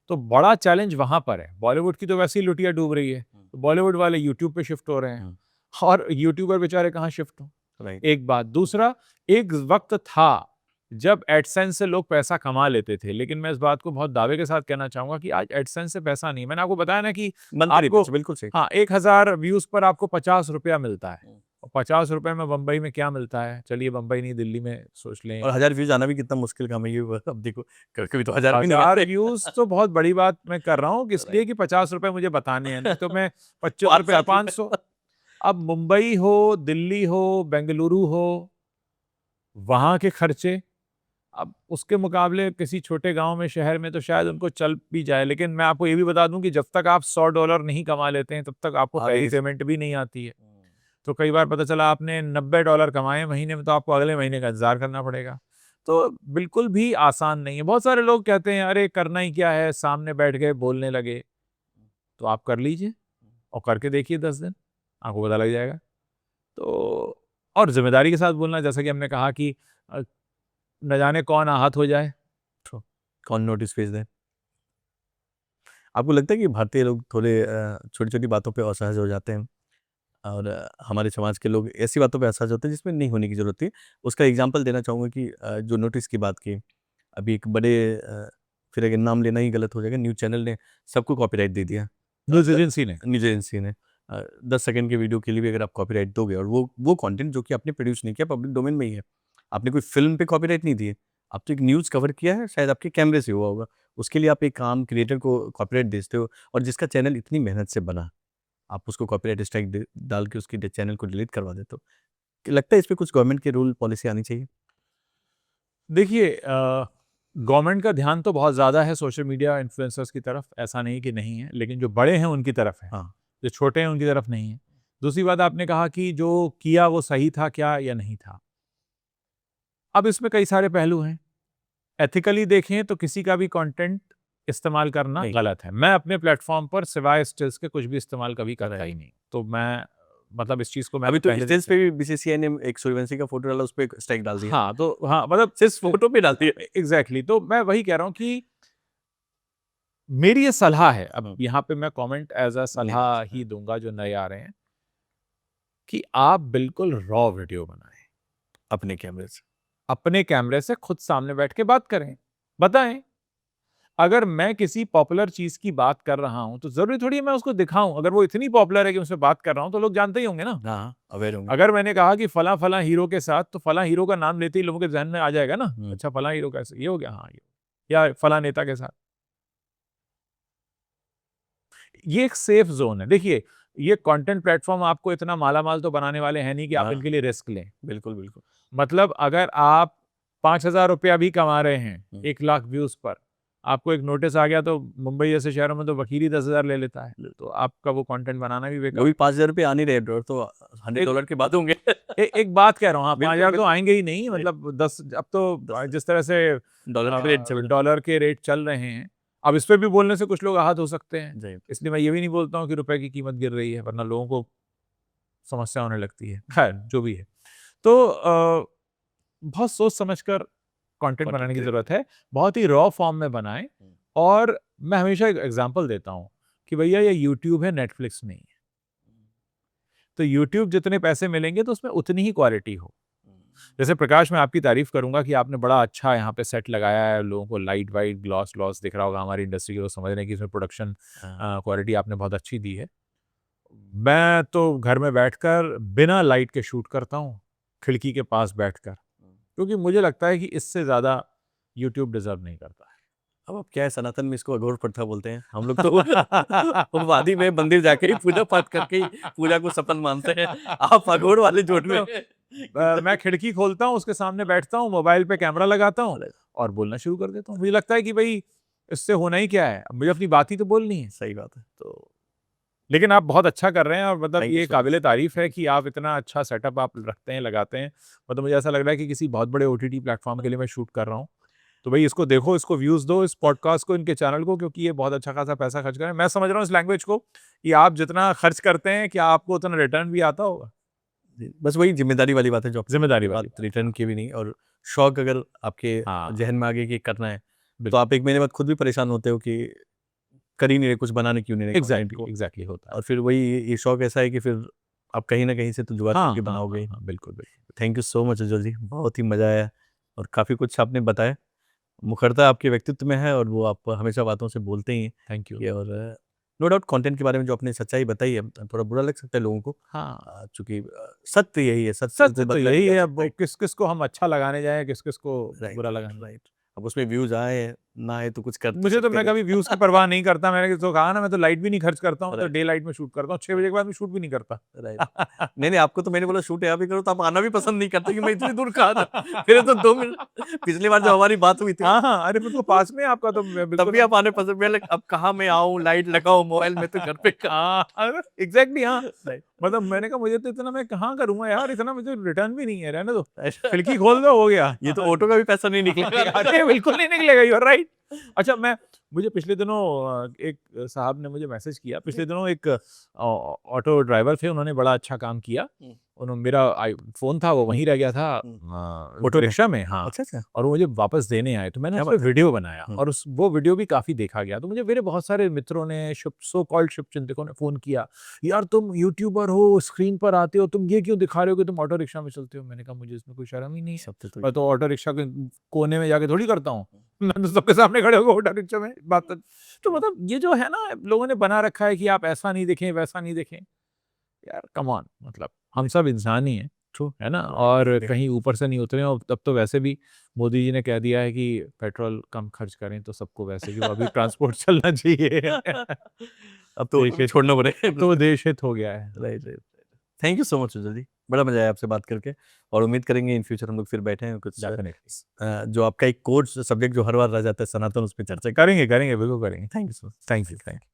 तो बड़ा चैलेंज वहाँ पर है। बॉलीवुड की तो वैसे ही लुटिया डूब रही है, तो बॉलीवुड वाले यूट्यूब पे शिफ्ट हो रहे हैं हुँ। और यूट्यूबर बेचारे कहाँ शिफ्ट हों? राइट। एक बात। दूसरा, एक वक़्त था जब एडसेंस से लोग पैसा कमा लेते थे, लेकिन मैं इस बात को बहुत दावे के साथ कहना चाहूँगा कि आज एडसेंस से पैसा नहीं। मैंने आपको बताया ना कि मंथली आपको बेसिस बिल्कुल सही। हाँ, 1000 व्यूज़ पर आपको ₹50 मिलता है हुँ। और ₹50 में बम्बई में क्या मिलता है? चलिए बम्बई नहीं, दिल्ली में सोच लें। और 1000 व्यूज़ आना भी कितना मुश्किल काम है ये अब देखो कभी-कभी तो 1000 भी नहीं 1000 आते। व्यूज़ तो बहुत बड़ी बात मैं कर रहा हूँ, इसलिए राइट। कि ₹50 मुझे बताने हैं, नहीं तो मैं 5 ₹25 साल 500। अब मुंबई हो, दिल्ली हो, बेंगलुरु हो, वहाँ के खर्चे, अब उसके मुकाबले किसी छोटे गाँव में, शहर में तो शायद उनको चल भी जाए। लेकिन मैं आपको ये भी बता दूँ कि जब तक आप $100 नहीं कमा लेते हैं, तब तक आपको आगे पहली पेमेंट भी नहीं आती है। तो कई बार पता चला आपने $90 कमाए महीने में, तो आपको अगले महीने का इंतज़ार करना पड़ेगा। तो बिल्कुल भी आसान नहीं है। बहुत सारे लोग कहते हैं, "अरे! करना ही क्या है, सामने बैठ गए, बोलने लगे।" तो आप कर लीजिए और करके देखिए 10 दिन, आपको पता लग जाएगा। तो और ज़िम्मेदारी के साथ बोलना, जैसा कि हमने कहा कि न जाने कौन आहत हो जाए। ट्रू। कौन नोटिस भेज दे? आपको लगता है कि भारतीय लोग थोड़े छोटी-छोटी बातों पे असहज हो जाते हैं और हमारे समाज के लोग ऐसी बातों पे असहज होते हैं जिसमें नहीं होने की ज़रूरत थी। उसका एग्ज़ाम्पल देना चाहूँगा कि जो नोटिस की बात की, अभी एक बड़े फिर अगर नाम लेना ही गलत हो जाएगा, न्यूज़ चैनल ने सबको कॉपीराइट दे दिया। न्यूज़ एजेंसी ने। न्यूज़ एजेंसी ने 10 सेकंड के वीडियो के लिए भी अगर आप कॉपीराइट दोगे और वो कंटेंट जो कि आपने प्रोड्यूस नहीं किया, पब्लिक डोमेन में ही है। आपने कोई फ़िल्म पे कॉपीराइट नहीं दिए, आप तो एक न्यूज़ कवर किया है, शायद आपके कैमरे से हुआ होगा। उसके लिए आप एक आम क्रिएटर को कॉपीराइट बेचते हो और जिसका चैनल इतनी मेहनत से बना, आप उसको कॉपीराइट स्ट्राइक डाल के उसके चैनल को डिलीट करवा देते हो। लगता है इस पे कुछ गवर्नमेंट की रूल पॉलिसी आनी चाहिए? देखिए गवर्नमेंट का ध्यान तो बहुत ज़्यादा है सोशल मीडिया इन्फ्लुएंसर्स की तरफ, ऐसा नहीं कि नहीं है, लेकिन जो बड़े हैं उनकी तरफ है, हाँ। जो छोटे हैं उनकी तरफ नहीं है। दूसरी बात आपने कहा कि जो किया वो सही था क्या या नहीं था। अब इसमें कई सारे पहलू हैं। एथिकली देखें तो किसी का भी कंटेंट इस्तेमाल करना नहीं। गलत है। मैं अपने प्लेटफॉर्म पर सिवाय स्टिल्स के कुछ भी इस्तेमाल कभी करता ही नहीं। तो मैं मतलब इस चीज़ को मैं अभी तो पहले स्टेज पे भी बीसीसीआई ने एक सूर्यवंशी का फोटो डाला, उस पे स्ट्राइक डाल दिया। हाँ, तो हाँ, मतलब सिर्फ फोटो पे डाल दिया। एग्ज़ैक्टली, तो मैं वही कह रहा हूँ कि मेरी ये सलाह है, अब हाँ। यहाँ पे मैं कमेंट एज़ अ सलाह नहीं, ही दूँगा जो नए आ रहे हैं, कि आप बिल्कुल रॉ वीडियो बनाएँ। अपने कैमरे से। अपने कैमरे से खुद सामने बैठ के बात करें, बताएँ। अगर मैं किसी पॉपुलर चीज़ की बात कर रहा हूँ, तो ज़रूरी थोड़ी है मैं उसको दिखाऊँ। अगर वो इतनी पॉपुलर है कि उसमें बात कर रहा हूँ, तो लोग जानते ही होंगे ना। हाँ, अवेयर होंगे। अगर मैंने कहा कि फलाँ-फलाँ हीरो के साथ, तो फलाँ हीरो का नाम लेते ही लोगों के ज़हन में आ जाएगा ना। हुँ। अच्छा, फलाँ हीरो कैसे, ये हो गया, हाँ, ये या फलाँ नेता के साथ। ये एक सेफ ज़ोन है। देखिए, ये कंटेंट प्लेटफ़ॉर्म आपको इतना माला-माल तो बनाने वाले हैं नहीं कि आप हाँ। इनके लिए रिस्क लें। बिल्कुल, बिल्कुल। मतलब अगर आप 5,000 रुपया भी कमा रहे हैं, हुँ। 1 लाख व्यूज़ पर, आपको एक नोटिस आ गया तो मुंबई जैसे शहरों में तो वकील ही 10,000 ले लेता है। तो आपका वो कंटेंट बनाना भी बेकार। अभी ₹5000 आ नहीं रहे डॉलर, तो $100 के बाद होंगे। एक बात कह रहा हूँ, हाँ, बिल्कुल, 5,000 तो बिल्कुल। आएँगे ही नहीं, राइट। मतलब 10, अब तो 10 जिस तरह से डॉलर के रेट चल रहे डॉलर के रेट चल रहे हैं, अब इस पे भी बोलने से कुछ लोग आहत हो सकते हैं। हैं। जी। इसलिए मैं ये भी नहीं बोलता हूँ कि रुपए की कीमत गिर रही है, वरना लोगों को समस्या होने लगती है। खैर, जो भी है। तो बहुत सोच समझकर कंटेंट कंटेंट बनाने की क्रिएट। ज़रूरत है। बहुत ही रॉ फॉर्म में बनाएँ, हुँ। और मैं हमेशा एक एग्ज़ाम्पल देता हूँ कि भैया ये यूट्यूब है, नेटफ्लिक्स नहीं है। तो यूट्यूब जितने पैसे मिलेंगे तो उसमें उतनी ही क्वालिटी हो। जैसे प्रकाश, मैं आपकी तारीफ़ करूँगा कि आपने बड़ा अच्छा यहाँ पे सेट लगाया है, लोगों को लाइट वाइट, ग्लॉस व्लॉस दिख रहा होगा, हमारी इंडस्ट्री के लोग समझ रहे हैं कि इसमें प्रोडक्शन हाँ। क्वालिटी आपने बहुत अच्छी दी है। मैं तो घर में बैठकर बिना लाइट के शूट करता हूँ, खिड़की के पास बैठकर, क्योंकि मुझे लगता है कि इससे ज़्यादा यूट्यूब डिज़र्व नहीं करता है। अब क्या है, सनातन में इसको अघोर प्रथा बोलते हैं। हम लोग तो वो वादी में मंदिर जाके ही पूजा पाठ करके ही पूजा को सफल मानते हैं। आप अघोर वाले जोड़ में मैं खिड़की खोलता हूँ, उसके सामने बैठता हूँ, मोबाइल पे कैमरा लगाता हूँ और बोलना शुरू कर देता हूँ। मुझे लगता है कि भई इससे होना ही क्या है? अब मुझे अपनी बात ही तो बोलनी है। सही बात है। तो लेकिन आप बहुत अच्छा कर रहे हैं, और मतलब थैंक यू ये सो मच। काबिले तारीफ़ है कि आप इतना अच्छा सेटअप आप रखते हैं, लगाते हैं। मतलब मुझे ऐसा लग रहा है कि किसी बहुत बड़े ओटीटी प्लेटफ़ॉर्म के लिए मैं शूट कर रहा हूँ। तो भई इसको देखो, इसको व्यूज़ दो, इस पॉडकास्ट को, इनके चैनल को, क्योंकि ये बहुत अच्छा खासा पैसा खर्च कर रहे हैं। मैं समझ रहा हूँ इस लैंग्वेज को कि आप जितना खर्च करते हैं, क्या आपको उतना रिटर्न भी आता होगा? जी, बस वही ज़िम्मेदारी वाली बात है जो आपने ज़िम्मेदारी बात वाली बात। रिटर्न की भी नहीं, और शौक अगर आपके हाँ, ज़हन में आ गया कि करना है, तो बिल्कुल। आप 1 महीने बाद खुद भी परेशान होते हो कि कर ही नहीं रहे, कुछ बनाने क्यों नहीं रहे कंटेंट को। एग्ज़ैक्टली होता है। और फिर वही ये शौक ऐसा है कि फिर आप कहीं न कहीं से तो जुगाड़ हाँ, करके हाँ, बनाओगे हाँ, ही। हाँ, बिल्कुल, बिल्कुल। Thank you so much Ajay ji, बहुत ही मज़ा आया और काफ़ी कुछ आपने बताया। मुखरता आपके व्यक्तित्व में है और वो आप हमेशा बातों से बोलते ही हैं थैंक यू। कि, और नो डाउट कंटेंट के बारे में जो आपने सच्चाई बताई है, थोड़ा बुरा लग सकता है लोगों को, हाँ, चूँकि सत्य यही है, सत्य सच से तो बदला यही नहीं है, जा अब सकता है। किस-किस को हम अच्छा लगाने जाएँ, किस-किस को राइट, बुरा लगाने जाएँ। राइट। अब उसमें व्यूज़ आए, ना आए तो कुछ कर तो मुझे तो, सकते मैं नहीं। कभी व्यूज़ की परवाह नहीं करता। मैंने तो कहा ना, मैं तो लाइट भी नहीं खर्च करता हूँ, तो राइट, डे लाइट में शूट करता हूँ। 6 बजे के बाद मैं शूट भी नहीं करता। राइट। नहीं, नहीं, आपको तो मैंने बोला शूट यहाँ भी करो, तो आप आना भी पसंद नहीं करते कि मैं इतनी दूर कहाँ जाऊँ? मेरे तो 2 मिनट पिछली बार जब हमारी बात हुई थी, हाँ, हाँ, अरे बिल्कुल पास में है आपका, तो मैं तब बिल्कुल भी आप आने पसंद, मैं अब कहाँ मैं आऊँ, लाइट लगाऊँ, मोबाइल में तो घर पे हाँ, अरे एग्ज़ैक्टली, हाँ। राइट। मतलब मैंने कहा मुझे तो इतना मैं कहाँ करूँगा यार, इतना मुझे रिटर्न भी नहीं है, रहने दो। खिड़की राइट। खोल दो, हो गया। ये तो ऑटो का भी पैसा नहीं निकलेगा। अरे बिल्कुल नहीं निकलेगा, यू आर राइट। अच्छा, मुझे पिछले दिनों एक साहब ने मुझे मैसेज किया। पिछले दिनों एक ऑटो ड्राइवर थे, उन्होंने बड़ा अच्छा काम किया। हुँ। मेरा फ़ोन था, वो वहीं रह गया था हुँ। ऑटो रिक्शा में, हाँ। अच्छा, अच्छा। और वो मुझे वापस देने आए, तो मैंने क्या उस पे बात है। वीडियो बनाया, हुँ। और वो वीडियो भी काफ़ी देखा गया। तो मुझे मेरे बहुत सारे मित्रों ने, सो कॉल्ड शुभचिंतकों ने फ़ोन किया, यार तुम यूट्यूबर हो, स्क्रीन पर आते हो, तुम ये क्यों दिखा रहे हो कि तुम ऑटो रिक्शा में चलते हो? मैंने कहा मुझे इसमें कोई शर्म ही नहीं है। सत्य तो मैं तो ऑटो रिक्शा के कोने में जाके थोड़ी करता हूँ। मैं तो सबके सामने खड़े होकर ऑटो रिक्शा में बात कर, तो मतलब ये जो है ना, लोगों ने बना रखा है कि आप ऐसा नहीं दिखें, वैसा नहीं दिखें। यार कम ऑन, मतलब हम सब इंसान ही हैं। True. है ना, और कहीं ऊपर से नहीं उतरे। और तब तो वैसे भी मोदी जी ने कह दिया है कि पेट्रोल कम खर्च करें, तो सबको वैसे भी अभी ट्रांसपोर्ट चलना चाहिए। अब तो देश हित छोड़ना पड़ेगा। अब तो देश हित हो गया है। Right right. Thank you so much Sujal ji, बड़ा मजा आया आपसे बात करके, और उम्मीद करेंगे इन फ्यूचर हम लोग फिर बैठे हैं कुछ डेफिनेटली जो आपका एक कोर्स सब्जेक्ट जो हर बार रह जाता है सनातन, उस पर चर्चा करें। करेंगे, करेंगे, बिल्कुल करेंगे। Thank you so much. Thank you, thank you.